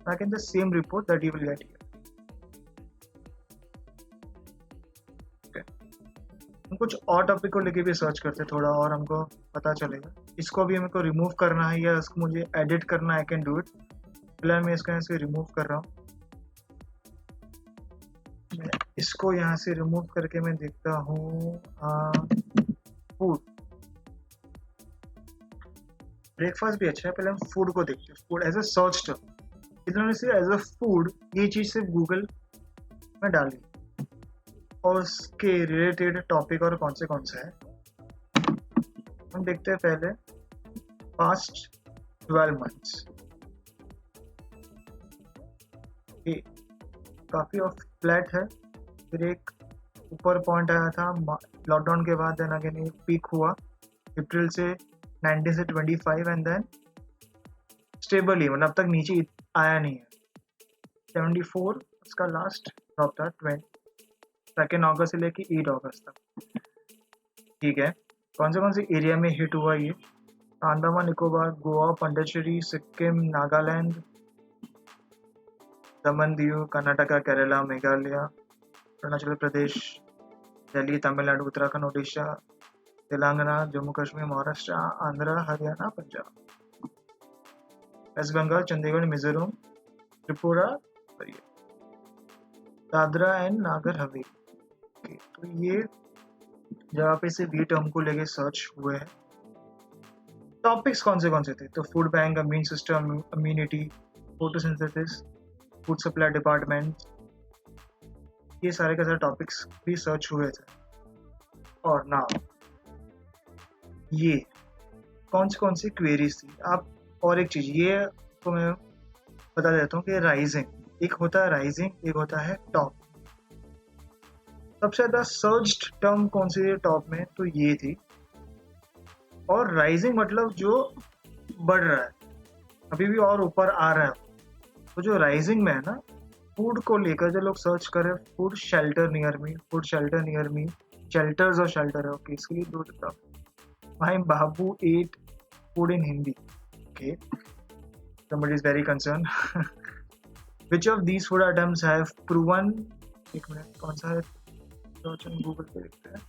Back in the same report that you will get here. हम कुछ और टॉपिक को लेके भी सर्च करते थोड़ा और हमको पता चलेगा। इसको भी हमको रिमूव करना है या इसको मुझे एडिट करना है, आई कैन डू इट। फिलहाल मैं इसको यहाँ से रिमूव कर रहा हूँ। मैं इसको यहाँ से रिमूव करके मैं देखता हूँ फूड। ब्रेकफास्ट भी अच्छा है, पहले हम फूड को देखते हैं। Food as a search term, इन्होंने सिर्फ एज अ फूड ये चीज़ सिर्फ गूगल में डाली और उसके रिलेटेड टॉपिक और कौन से है हम देखते हैं पहले। पास्ट 12 मंथ्स ये काफ़ी ऑफ फ्लैट है। फिर एक ऊपर पॉइंट आया था लॉकडाउन के बाद, देन अगेन एक पीक हुआ अप्रैल से 19 से 25 एंड देन स्टेबल ही, मतलब अब तक नीचे आया नहीं है। 74 उसका लास्ट ड्रॉप था 2 अगस्त से लेके 8 अगस्त तक। ठीक है, कौन से एरिया में हिट हुआ ये? Andaman Nicobar, Goa, Pondicherry, Sikkim, Nagaland, Daman Diu, Karnataka, Kerala, Meghalaya, Arunachal Pradesh, Delhi, Tamil Nadu, Uttarakhand, Odisha, Telangana, Jammu Kashmir, Maharashtra, Andhra, Haryana, Punjab, waste Bengal, Chandigarh, Mizoram, Tripura, Dadra and Nagar Haveli. तो ये जहाँ पे से बी टर्म को लेके सर्च हुए हैं। टॉपिक्स कौन से थे? तो food bank, immune system, immunity, photosynthesis, food supply department, ये सारे के सारे टॉपिक्स भी सर्च हुए थे। और ना ये कौन सी क्वेरीज थी आप। और एक चीज ये तो मैं बता देता हूँ कि राइजिंग, एक होता है राइजिंग, एक होता है टॉप। सबसे ज्यादा सर्च्ड टर्म कौन सी है टॉप में? तो ये थी। और राइजिंग मतलब जो बढ़ रहा है, अभी भी और ऊपर आ रहा है। तो जो राइजिंग में है ना, फूड को लेकर जो लोग सर्च कर रहे हैं, food shelter near me, food shelter near me, shelters और शेल्टर है। ओके, इसके लिए दो भाई बाबू 8 food in Hindi. Okay, somebody is very concerned. Which of these food items have proven, एक मिनट, कौन सा है? सर्च इन गूगल पे देखते हैं।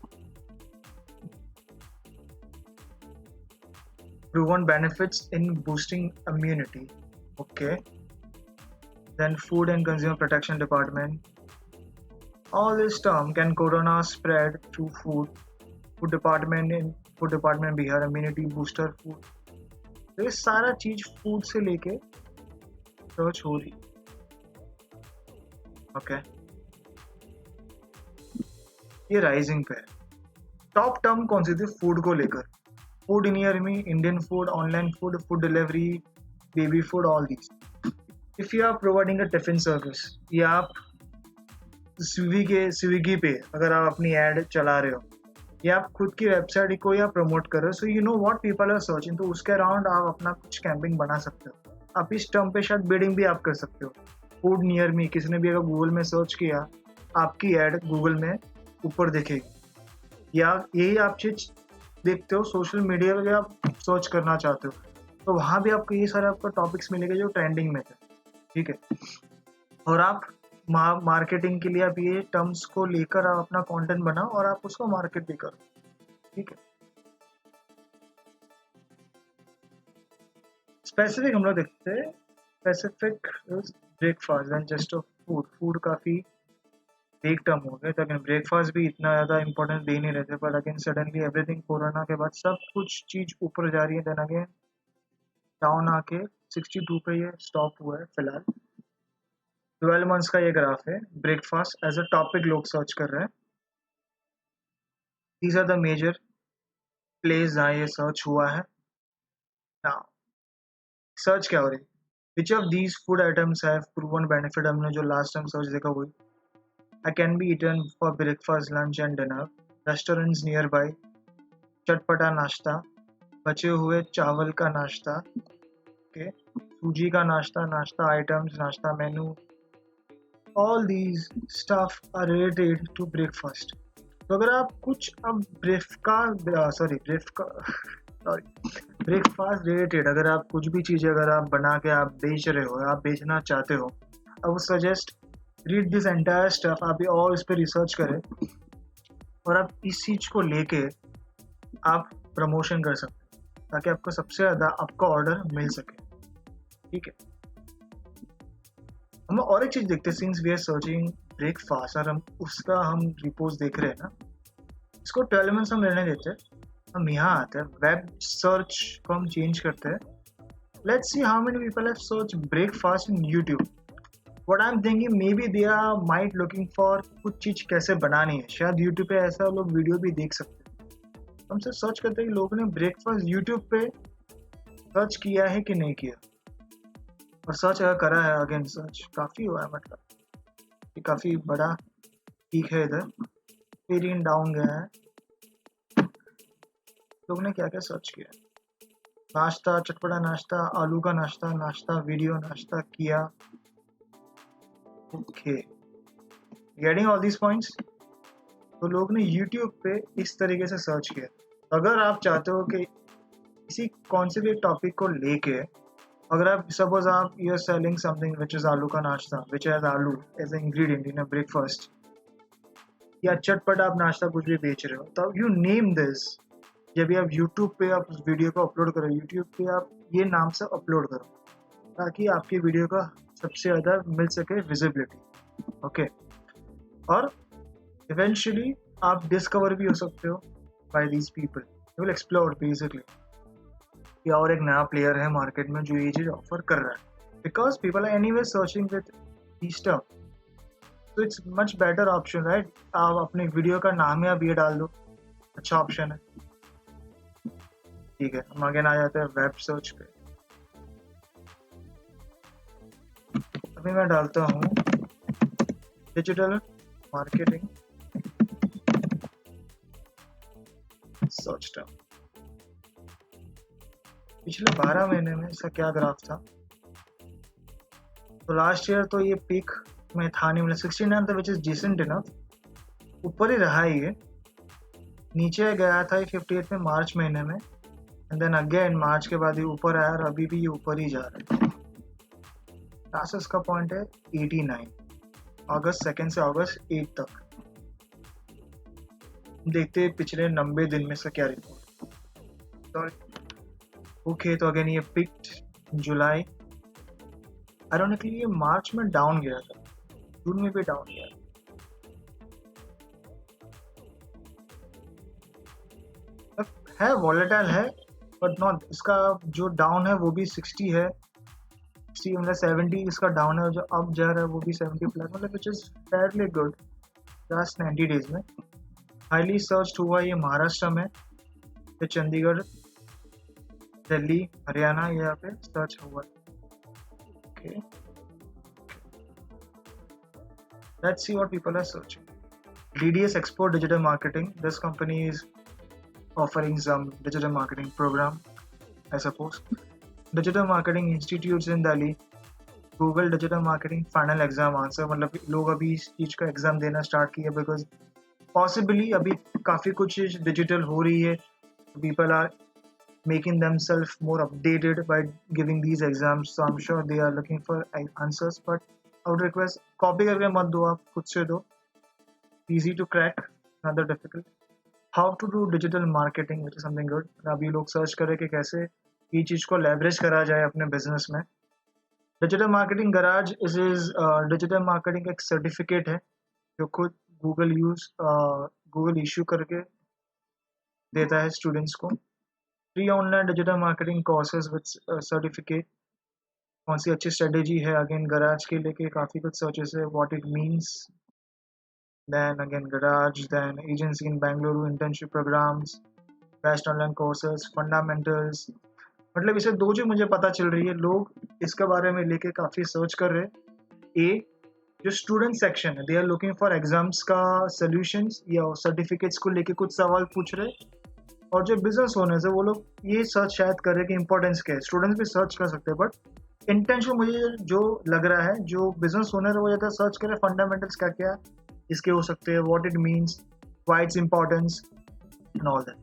Proven benefits in boosting immunity. Okay. Then Food and Consumer Protection Department. All this term, can corona spread through food? Food department Bihar, immunity booster food. तो ये सारा चीज फूड से लेके सर्च हो रही। ओके, ये राइजिंग पे है। टॉप टर्म कौन सी थी फूड को लेकर? Food near me, Indian food, online food, food delivery, baby food, all these. If you are providing a tiffin service, या आप स्विगी पे अगर आप अपनी एड चला रहे हो, या आप खुद की वेबसाइट को या प्रमोट कर रहे हो, so you know what people are searching, तो उसके अराउंड आप अपना कुछ कैंपिंग बना सकते हो। आप इस टर्म पे शायद बिडिंग भी आप कर सकते हो। फूड नियर मी, किसी ने भी अगर गूगल में सर्च किया, आपकी एड गूगल में ऊपर दिखेगी। या यही आप चीज देखते हो सोशल मीडिया पे, आप सर्च करना चाहते हो तो वहाँ भी आपको ये सारे आपको टॉपिक्स मिलेंगे जो ट्रेंडिंग में थे। ठीक है, और आप मार्केटिंग के लिए आप ये टर्म्स को लेकर आप अपना कंटेंट बनाओ और आप उसको मार्केट भी करो। ठीक है, स्पेसिफिक हम लोग देखते हैं। Specific breakfast and just food. Food काफ़ी एक टर्म हो गया, लेकिन ब्रेकफास्ट भी इतना ज़्यादा इंपॉर्टेंस दे नहीं रहते। पर अगेन सडनली एवरीथिंग कोरोना के बाद सब कुछ चीज़ ऊपर जा रही है, देन अगेन डाउन आके 62 पे ये स्टॉप हुआ है फिलहाल। 12 मंथ्स का ये ग्राफ है। ब्रेकफास्ट एज अ टॉपिक लोग सर्च कर रहे हैं। These are the major place जहाँ ये सर्च हुआ है। नाउ सर्च क्या हो रही है? Which of these food items have proven benefit? हमने जो लास्ट टाइम सर्च देखा वही। I can be eaten for breakfast, lunch and dinner. Restaurants nearby. चटपटा नाश्ता, बचे हुए चावल का नाश्ता, okay, सूजी का नाश्ता, नाश्ता आइटम्स, नाश्ता मेनू, all these stuff are related to breakfast. तो अगर आप कुछ अब ब्रेकफास्ट रिलेटेड अगर आप कुछ भी चीज़ अगर आप बना के आप बेच रहे हो, आप बेचना चाहते हो, I would suggest read this entire stuff. आप ये और इस पर रिसर्च करें और आप इस चीज़ को लेके आप प्रमोशन कर सकते हैं ताकि आपको सबसे ज़्यादा आपका ऑर्डर मिल सके। ठीक है, हम और एक चीज़ देखते हैं। Since we are searching breakfast और हम उसका हम रिपोर्ट देख रहे हैं ना, इसको 12 मंथ्स हम रहने देते हैं। हम यहाँ आते हैं, वेब सर्च को हम चेंज करते हैं. Let's see how many people have search breakfast in YouTube. What I am thinking, maybe they are might looking for कुछ चीज कैसे बनानी है. शायद यूट्यूब पे ऐसा लोग वीडियो भी देख सकते हैं. हमसे सर्च करते हैं कि लोगों ने ब्रेकफास्ट यूट्यूब पे सर्च किया है कि नहीं किया. और सर्च अगर करा है, अगेन सर्च काफ़ी हुआ है, मतलब ये काफ़ी बड़ा पीक है इधर. फिर इन डाउन गया है. लोगों ने क्या क्या सर्च किया है? नाश्ता, चटपटा नाश्ता, आलू का नाश्ता, नाश्ता वीडियो, नाश्ता किया. Okay, getting all these points. तो लोग ने यूट्यूब पे इस तरीके से सर्च किया. अगर आप चाहते हो कि किसी कौन से भी एक टॉपिक को लेके, अगर आप सपोज आप you are selling something which is आलू का नाश्ता, which has aloo as a ingredient in a breakfast, या चटपट आप नाश्ता कुछ भी बेच रहे हो, तो यू नेम दिस. जब भी आप यूट्यूब पे आप उस वीडियो को अपलोड करो, यूट्यूब पे आप ये नाम से अपलोड करो, ताकि आपकी वीडियो का सबसे ज़्यादा मिल सके विजिबिलिटी. ओके, और इवेंचुअली आप डिस्कवर भी हो सकते हो by these people. You will explore basically कि और एक नया प्लेयर है मार्केट में जो ये चीज़ ऑफर कर रहा है, because people are anyway searching with these term. तो it's much better option, right. आप अपने वीडियो का नाम ही आप ये डाल दो, अच्छा ऑप्शन है. ठीक है, हम आगे आ जाते हैं वेब सर्च पे. अभी मैं डालता हूँ डिजिटल मार्केटिंग सर्च टर्म. पिछले 12 महीने में इसका क्या ग्राफ था. तो लास्ट ईयर तो ये पीक में था नहीं, मतलब 69 था, विच इज डिसेंट इनफ. ऊपर ही रहा ये, नीचे गया था 58 में मार्च महीने में, एंड देन अगेन मार्च के बाद ये ऊपर आया, और अभी भी ये ऊपर ही जा रहा है. लास्ट इसका पॉइंट है 89, अगस्त 2 से अगस्त 8 तक. देखते हैं पिछले 90 दिन में इसका क्या रिपोर्ट. Sorry, okay. तो अगेन ये पिक्ड जुलाई, आयरॉनिकली ये मार्च में डाउन गया था, जून में भी डाउन गया. है वॉलेटाइल है, बट नॉट, इसका जो डाउन है वो भी 60 है. 60 मतलब 70 इसका डाउन है, जो अब जा रहा है वो भी 70 प्लस, मतलब which is fairly good last 90 days में. हाईली सर्च हुआ ये महाराष्ट्र में, फिर चंडीगढ़, दिल्ली, हरियाणा, यहाँ पे सर्च हुआ. Okay, let's see what people are searching. DDS Export Digital Marketing. This company is offering some digital marketing program, I suppose. Digital Marketing Institutes in Delhi. Google Digital Marketing Final Exam Answer. मतलब लोग अभी इस चीज़ का exam देना start किया, because possibly अभी काफ़ी कुछ चीज़ डिजिटल हो रही है. People are making themselves more updated by giving these exams, so I'm sure they are looking for answers. But I would request, copy करके मत दो, आप खुद से दो. Easy to crack, another difficult. How to do digital marketing, which is something good. अभी लोग search करें कि कैसे ये चीज़ को लेवरेज करा जाए अपने बिजनेस में. Digital marketing garage is digital marketing एक सर्टिफिकेट है जो खुद गूगल इशू करके देता है स्टूडेंट्स को. Free online digital marketing courses with certificate. कौन सी अच्छी स्ट्रेटेजी है, अगेन गराज के लेके काफ़ी कुछ सर्चेस है, what it means. Then again Garage, then agency in Bangalore, internship programs, best online courses, fundamentals. मतलब इसे दो जो मुझे पता चल रही है, लोग इसके बारे में लेके काफ़ी सर्च कर रहे हैं. ए, जो स्टूडेंट सेक्शन है, they are looking for exams का सॉल्यूशंस या सर्टिफिकेट्स को लेके कुछ सवाल पूछ रहे. और जो बिजनेस ओनर्स है वो लोग ये सर्च शायद कर रहे कि इंपॉर्टेंस क्या है. स्टूडेंट्स भी सर्च कर सकते हैं, बट इंटेंशन मुझे जो लग रहा है, जो बिजनेस ओनर है वो ज़्यादा सर्च करे फंडामेंटल्स क्या क्या इसके हो सकते हैं, what it means, why its importance and all that.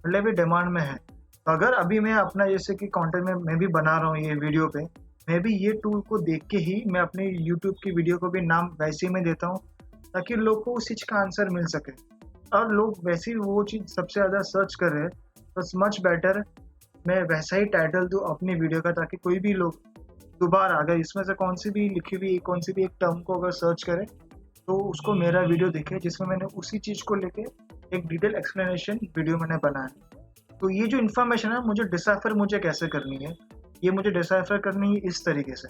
मतलब ये डिमांड में है. अगर अभी मैं अपना जैसे कि कंटेंट में मैं भी बना रहा हूँ ये वीडियो पे, मैं भी ये टूल को देख के ही मैं अपने यूट्यूब की वीडियो को भी नाम वैसे ही मैं देता हूँ, ताकि लोग को उस चीज़ का आंसर मिल सके. और लोग वैसे ही वो चीज़ सबसे ज़्यादा सर्च कर रहे हैं, तो इट्स मच बेटर मैं वैसा ही टाइटल दूँ अपनी वीडियो का, ताकि कोई भी लोग दोबारा अगर इसमें से कौन सी भी लिखी हुई कौन सी भी एक टर्म को अगर सर्च करे, तो उसको मेरा वीडियो दिखे जिसमें मैंने उसी चीज़ को लेके एक डिटेल एक्सप्लेनेशन वीडियो मैंने बनाया. तो ये जो इन्फॉर्मेशन है मुझे डिसाइफर मुझे कैसे करनी है, ये मुझे डिसाइफर करनी है इस तरीके से,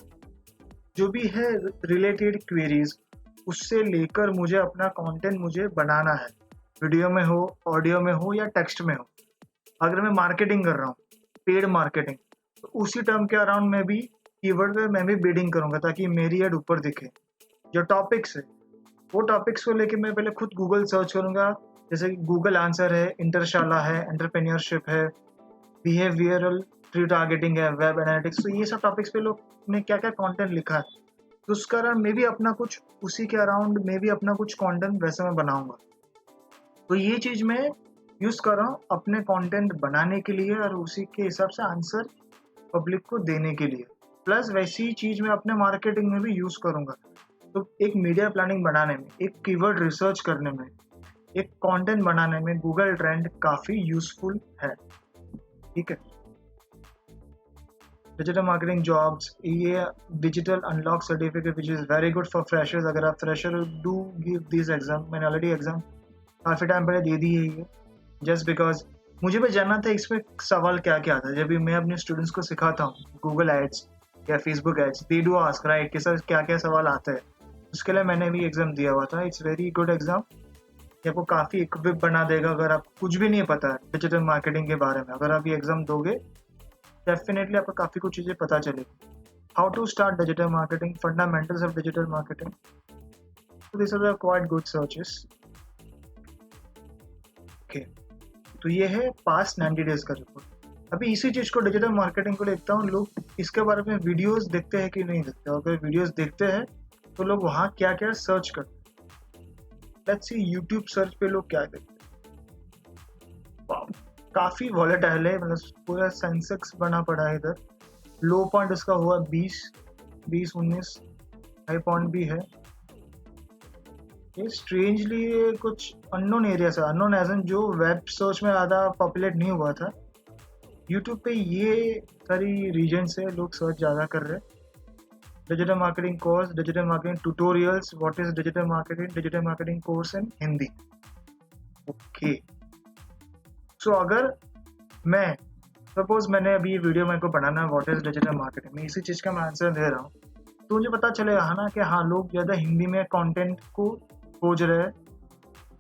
जो भी है रिलेटेड क्वेरीज उससे लेकर मुझे अपना कंटेंट मुझे बनाना है, वीडियो में हो, ऑडियो में हो या टेक्स्ट में हो। अगर मैं मार्केटिंग कर रहा हूँ, पेड मार्केटिंग, तो उसी टर्म के अराउंड मैं भी कीवर्ड पे मैं भी बिडिंग करूँगा ताकि मेरी एड ऊपर दिखे। जो टॉपिक्स है वो टॉपिक्स को लेके मैं पहले खुद गूगल सर्च करूँगा, जैसे कि गूगल आंसर है, इंटरशाला है, एंटरप्रेन्योरशिप है, बिहेवियरल ट्री टारगेटिंग है, वेब एनालिटिक्स। तो ये सब टॉपिक्स पे लोग ने क्या क्या कंटेंट लिखा है, तो उस कारण मैं भी अपना कुछ उसी के अराउंड मैं भी अपना कुछ कंटेंट वैसे मैं बनाऊंगा। तो ये चीज़ मैं यूज़ कर रहा हूँ अपने कंटेंट बनाने के लिए और उसी के हिसाब से आंसर पब्लिक को देने के लिए। प्लस वैसी चीज़ मैं अपने मार्केटिंग में भी यूज़ करूँगा। तो एक मीडिया प्लानिंग बनाने में, एक कीवर्ड रिसर्च करने में, एक कंटेंट बनाने में गूगल ट्रेंड काफ़ी यूज़फुल है। ठीक है। डिजिटल मार्केटिंग जॉब्स, ये digital unlock certificate which is very good for freshers. अगर आप fresher do give this exam, मैंने ऑलरेडी एग्जाम काफ़ी टाइम पहले दे दी है ये, जस्ट बिकॉज मुझे भी जानना था इसमें सवाल क्या क्या आता है। जब भी मैं अपने स्टूडेंट्स को सिखाता हूँ गूगल एड्स या Facebook ads, they do ask right कि सर क्या क्या सवाल आता है, उसके लिए मैंने भी एग्जाम दिया हुआ था। इट्स वेरी गुड एग्जाम, ये आपको काफ़ी इक्विप बना देगा। अगर आप कुछ भी नहीं पता है डिजिटल मार्केटिंग के बारे में, अगर आप ये एग्जाम दोगे डेफिनेटली आपको काफ़ी कुछ चीज़ें पता चलेगी। How to start digital marketing, fundamentals of digital marketing, तो this are quite good searches. Okay, तो ये है पास्ट 90 डेज का रिपोर्ट। अभी इसी चीज़ को डिजिटल मार्केटिंग को देखता हूँ, लोग इसके बारे में वीडियोस देखते हैं कि नहीं देखते, अगर वीडियोस देखते हैं तो लोग वहाँ क्या क्या सर्च करते हैं। लेट्स सी यूट्यूब सर्च पे लोग क्या देखते हैं। काफ़ी वॉलेटाइल है, मतलब पूरा सेंसेक्स बना पड़ा है इधर। लो पॉइंट इसका हुआ 20-19, हाई पॉइंट भी है। ये स्ट्रेंजली कुछ अननोन एरिया से, अननोन एज एन जो वेब सर्च में ज़्यादा पॉपुलेट नहीं हुआ था, यूट्यूब पे ये सारी रीजन से लोग सर्च ज़्यादा कर रहे हैं। Digital marketing course, digital marketing tutorials, what is digital marketing course in Hindi. Okay, so अगर मैं सपोज मैंने अभी ये वीडियो मेरे को बनाना है व्हाट इज डिजिटल मार्केटिंग में, इसी चीज़ का मैं आंसर दे रहा हूँ, तो मुझे पता चलेगा है ना कि हाँ लोग ज़्यादा हिंदी में कंटेंट को खोज रहे हैं।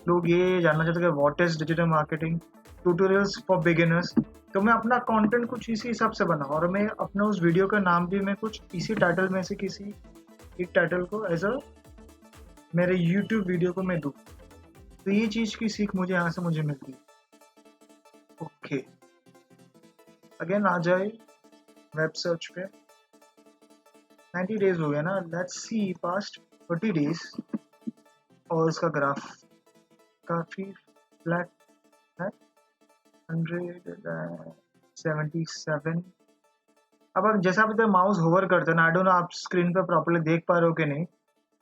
लोग ये जानना चाहते हैं कि what is digital marketing, tutorials for beginners. तो मैं अपना कंटेंट कुछ इसी हिसाब से बनाऊँ और मैं अपना उस वीडियो का नाम भी मैं कुछ इसी टाइटल में से किसी एक टाइटल को एज अ मेरे यूट्यूब वीडियो को मैं दूँ। तो ये चीज़ की सीख मुझे यहाँ से मुझे मिलती है। ओके, अगेन आ जाए वेब सर्च पे। 90 डेज हो गया ना, लेट्स सी पास्ट 40 डेज और इसका ग्राफ काफ़ी फ्लैट है, 177। अब आप जैसा आप इधर माउस होवर करते हैं ना, आई डोंट नो आप स्क्रीन पे प्रॉपर्ली देख पा रहे हो कि नहीं।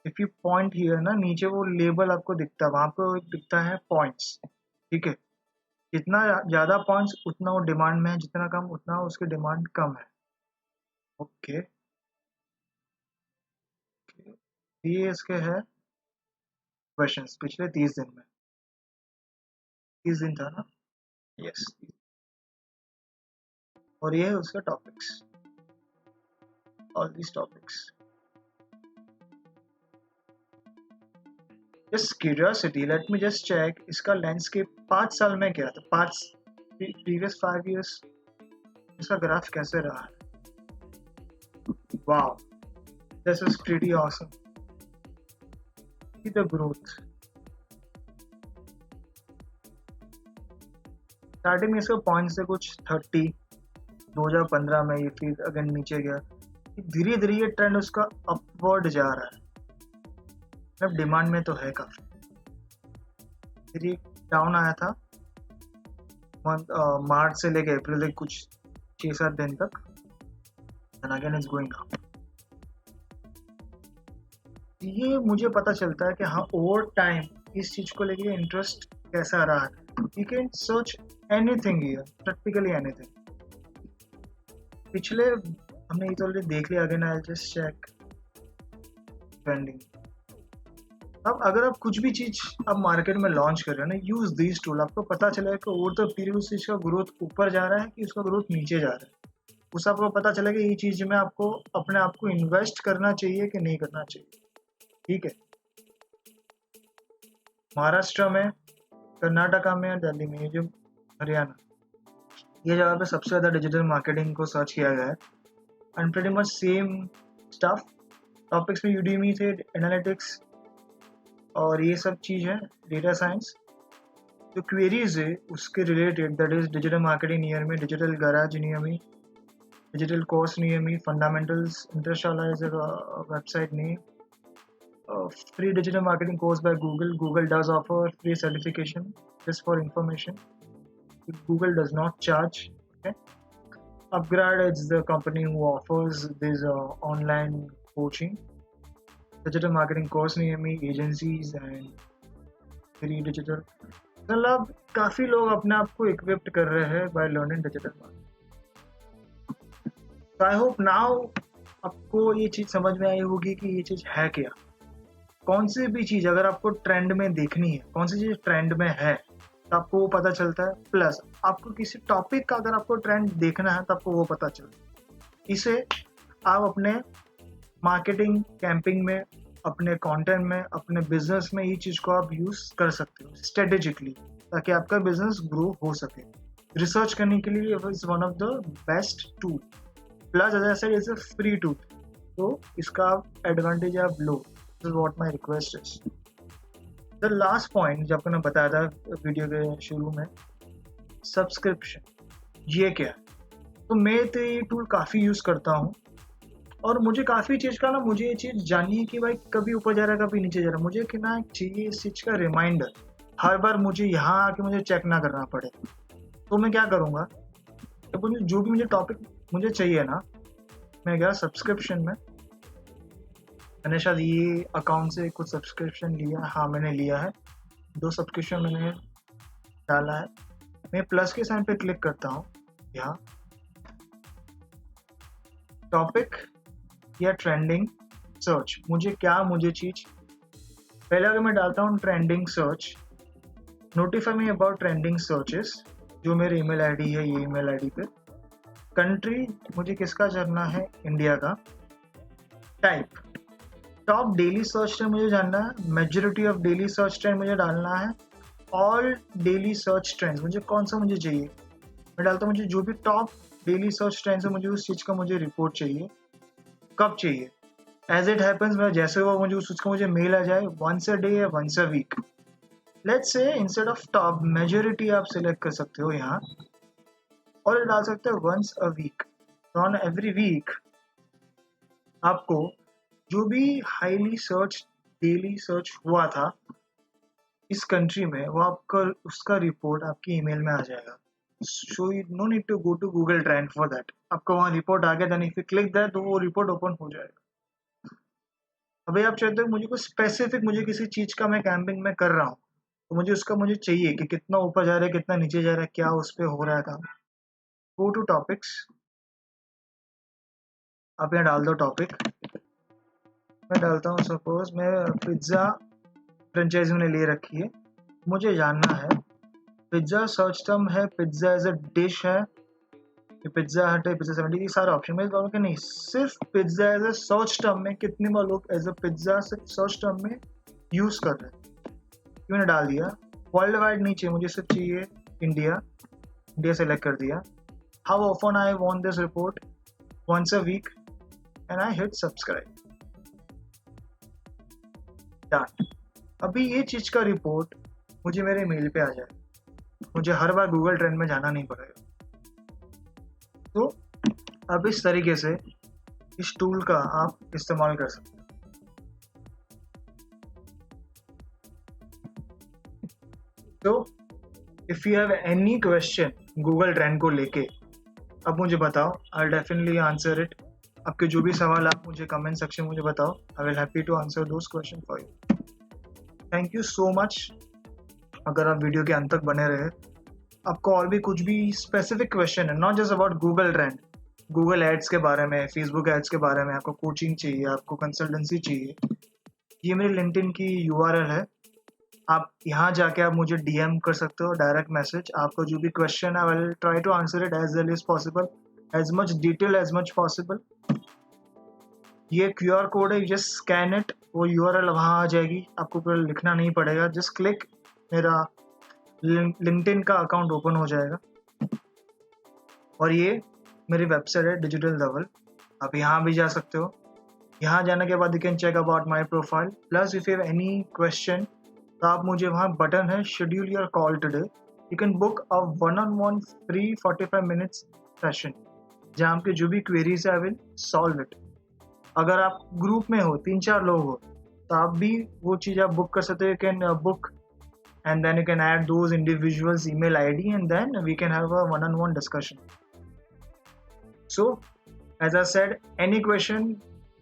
इफ़ यू पॉइंट हियर ना, नीचे वो लेबल आपको दिखता है, वहाँ पे दिखता है पॉइंट्स। ठीक है, जितना ज़्यादा पॉइंट्स उतना वो डिमांड में है, जितना कम उतना उसकी डिमांड कम है। ओके, ये इसके है क्वेश्चंस पिछले 30 दिन में। 30 दिन था ना, यस। और ये है उसका topics, all these topics. Just curiosity, let me just check इसका लैंडस्केप 5 साल में क्या था, 5 प्रीवियस 5 इयर्स इसका ग्राफ कैसे रहा है। Wow, this is pretty awesome. See the growth. Starting में इसका पॉइंट से कुछ 30, 2015 में ये फिर अगर नीचे गया, धीरे धीरे ये ट्रेंड उसका अपवर्ड जा रहा है, मतलब डिमांड में तो है काफ़ी। फिर ये डाउन आया था मार्च से लेकर अप्रैल तक कुछ 6-7 दिन तक, and again it's going up. ये मुझे पता चलता है कि हाँ ओवर टाइम इस चीज़ को लेके इंटरेस्ट कैसा रहा है। You can search anything here, practically anything. पिछले हमने ये तो ऑलरेडी देख लिया, again I just check trending. अब अगर आप कुछ भी चीज़ आप मार्केट में लॉन्च कर रहे हो ना, यूज़ दिस टूल, आपको पता चलेगा कि ओवर द पीरियड उस चीज़ का ग्रोथ ऊपर जा रहा है कि उसका ग्रोथ नीचे जा रहा है। उससे आपको पता चलेगा ये चीज़ में आपको अपने आप को इन्वेस्ट करना चाहिए कि नहीं करना चाहिए। ठीक है, महाराष्ट्र में, कर्नाटका में, दिल्ली में, ये जो हरियाणा, ये जगह पे सबसे ज़्यादा डिजिटल मार्केटिंग को सर्च किया गया है। And pretty much same stuff topics में यूडीमी थे, एनालिटिक्स और ये सब चीज़ है, डेटा साइंस। जो क्वेरीज है उसके related, that is digital marketing near me, digital garage near me, digital course near me, fundamentals, interest वाला is website name, free digital marketing course by Google. Google does offer free certification just for information. Google does not charge. Okay. Upgrade is the company who offers this online coaching. Digital marketing course near me, agencies and free digital. मतलब काफ़ी लोग अपने आप को equipped कर रहे हैं by learning digital marketing. तो आई होप नाउ आपको ये चीज़ समझ में आई होगी कि ये चीज़ है क्या। कौन सी भी चीज़ अगर आपको ट्रेंड में देखनी है, कौन सी चीज़ ट्रेंड में है, तो आपको वो पता चलता है। प्लस आपको किसी टॉपिक का अगर आपको ट्रेंड देखना है तो आपको वो पता चलता है। इसे आप अपने मार्केटिंग कैंपिंग में, अपने कंटेंट में, अपने बिजनेस में ये चीज़ को आप यूज़ कर सकते हो स्ट्रेटेजिकली, ताकि आपका बिजनेस ग्रो हो सके। रिसर्च करने के लिए is one of the best tool. Plus as I said it's a free tool, तो इसका एडवांटेज आप लो। This is what my request is. The last point जो आपको मैं बताया था वीडियो के शुरू में, सब्सक्रिप्शन, ये क्या है। तो मैं तो ये टूल काफ़ी यूज़ करता हूँ और मुझे काफ़ी चीज़ का ना, मुझे ये चीज़ जाननी है कि भाई कभी ऊपर जा रहा है कभी नीचे जा रहा है। मुझे कि ना चाहिए इस चीज़ का रिमाइंडर, हर बार मुझे यहाँ आके मुझे चेक ना करना पड़े। तो मैं क्या करूँगा, तो मुझे जो भी मुझे टॉपिक मुझे चाहिए ना, मैं गया सब्सक्रिप्शन में, मैंने शायद ये अकाउंट से कुछ सब्सक्रिप्शन लिया, हाँ मैंने लिया है, 2 सब्सक्रिप्शन मैंने डाला है। मैं प्लस के साइन पे क्लिक करता हूँ, यहाँ टॉपिक या ट्रेंडिंग सर्च, मुझे चीज़ पहले अगर मैं डालता हूँ trending search, notify me about trending searches, जो मेरे ईमेल आईडी है ये ईमेल आईडी पे। कंट्री मुझे किसका करना है, इंडिया का। Type top daily search trend मुझे जानना है, majority of daily search trend मुझे डालना है, ऑल डेली सर्च ट्रेंड्स मुझे कौन सा मुझे चाहिए, मैं डालता हूँ मुझे जो भी टॉप डेली सर्च ट्रेंड्स है मुझे उस चीज़ का मुझे रिपोर्ट चाहिए, कब चाहिए। एज इट हैपन्स, मैं जैसे वो मुझे उस चीज़ का मुझे मेल आ जाए, वंस अ डे या once a week. Let's say instead of top majority आप सिलेक्ट कर सकते हो यहाँ, और ये डाल सकते हो वंस अ वीक। तो ऑन एवरी वीक आपको जो भी हाईली सर्च डेली सर्च हुआ था इस कंट्री में, वो आपका उसका रिपोर्ट आपकी ईमेल में आ जाएगा। So you no need to go to Google trend for that. आपको वहाँ रिपोर्ट आ गया, then if you click that तो वो रिपोर्ट ओपन हो जाएगा। अभी आप चाहते हो मुझे कुछ स्पेसिफिक, मुझे किसी चीज़ का मैं कैंपिंग में कर रहा हूँ, तो मुझे उसका मुझे चाहिए कि कितना ऊपर जा रहा है, कितना नीचे जा रहा है, क्या उस पर हो रहा है काम। गो टू टॉपिक्स, आप यहाँ डाल दो टॉपिक। मैं डालता हूँ सपोज मैं पिज़्ज़ा फ्रेंचाइजी मैंने ले रखी है, मुझे जानना है पिज़्ज़ा सर्च टर्म है, पिज़्ज़ा एज अ डिश है, पिज़्ज़ा हट है, पिज़्ज़ा 70, ये सारे ऑप्शन में कि नहीं, सिर्फ pizza as a search term में कितने बार लोग as a pizza search term में यूज़ कर रहे हैं, मैंने डाल दिया। वर्ल्ड वाइड नीचे मुझे सिर्फ चाहिए इंडिया, इंडिया सेलेक्ट कर दिया। How often I want this report, once a week, and I hit subscribe. Done. अभी ये चीज़ का रिपोर्ट मुझे मेरे मेल पे आ जाए, मुझे हर बार गूगल ट्रेंड में जाना नहीं पड़ेगा। तो अब इस तरीके से इस टूल का आप इस्तेमाल कर सकते हैं। तो if you have any question Google trend को लेके, अब मुझे बताओ, आई डेफिनेटली आंसर इट। आपके जो भी सवाल आप मुझे कमेंट सेक्शन में मुझे बताओ, I will happy to answer those question for you. Thank you so much. अगर आप वीडियो के अंत तक बने रहे, आपको और भी कुछ भी स्पेसिफिक क्वेश्चन है, not just about Google trend, Google ads के बारे में, फेसबुक एड्स के बारे में, आपको कोचिंग चाहिए, आपको कंसल्टेंसी चाहिए, ये मेरी लिंक्डइन की URL है। आप यहाँ जाके आप मुझे DM कर सकते हो, डायरेक्ट मैसेज। आपका जो भी क्वेश्चन है, I will try to answer it as early as possible, as much detail as much possible. ये QR कोड है, जस्ट स्कैन इट, वो URL वहाँ आ जाएगी, आपको पूरा लिखना नहीं पड़ेगा, जस्ट क्लिक, मेरा लिंक्डइन का अकाउंट ओपन हो जाएगा। और ये मेरी वेबसाइट है डिजिटल धवल, आप यहाँ भी जा सकते हो। यहाँ जाने के बाद you can check about my profile, plus if you have any question तो आप मुझे वहाँ बटन है schedule your call today, you can book a 1-on-1 free 45 minutes session, जहाँ आपके जो भी क्वेरीज है आई विल सॉल्व इट। अगर आप ग्रुप में हो, 3-4 लोग हो, तो आप भी वो चीज़ आप बुक कर सकते हो। You can book and then you can add those individuals email ID and then we can have a one-on-one discussion. So as I said, any question,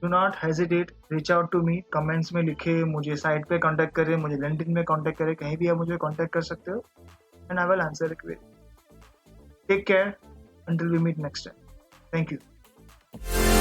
do not hesitate, reach out to me, comments में लिखे, मुझे site पे contact करें, मुझे LinkedIn में contact करें, कहीं भी आप मुझे कांटेक्ट कर सकते हो and I will answer the query. Take care until we meet next time. Thank you.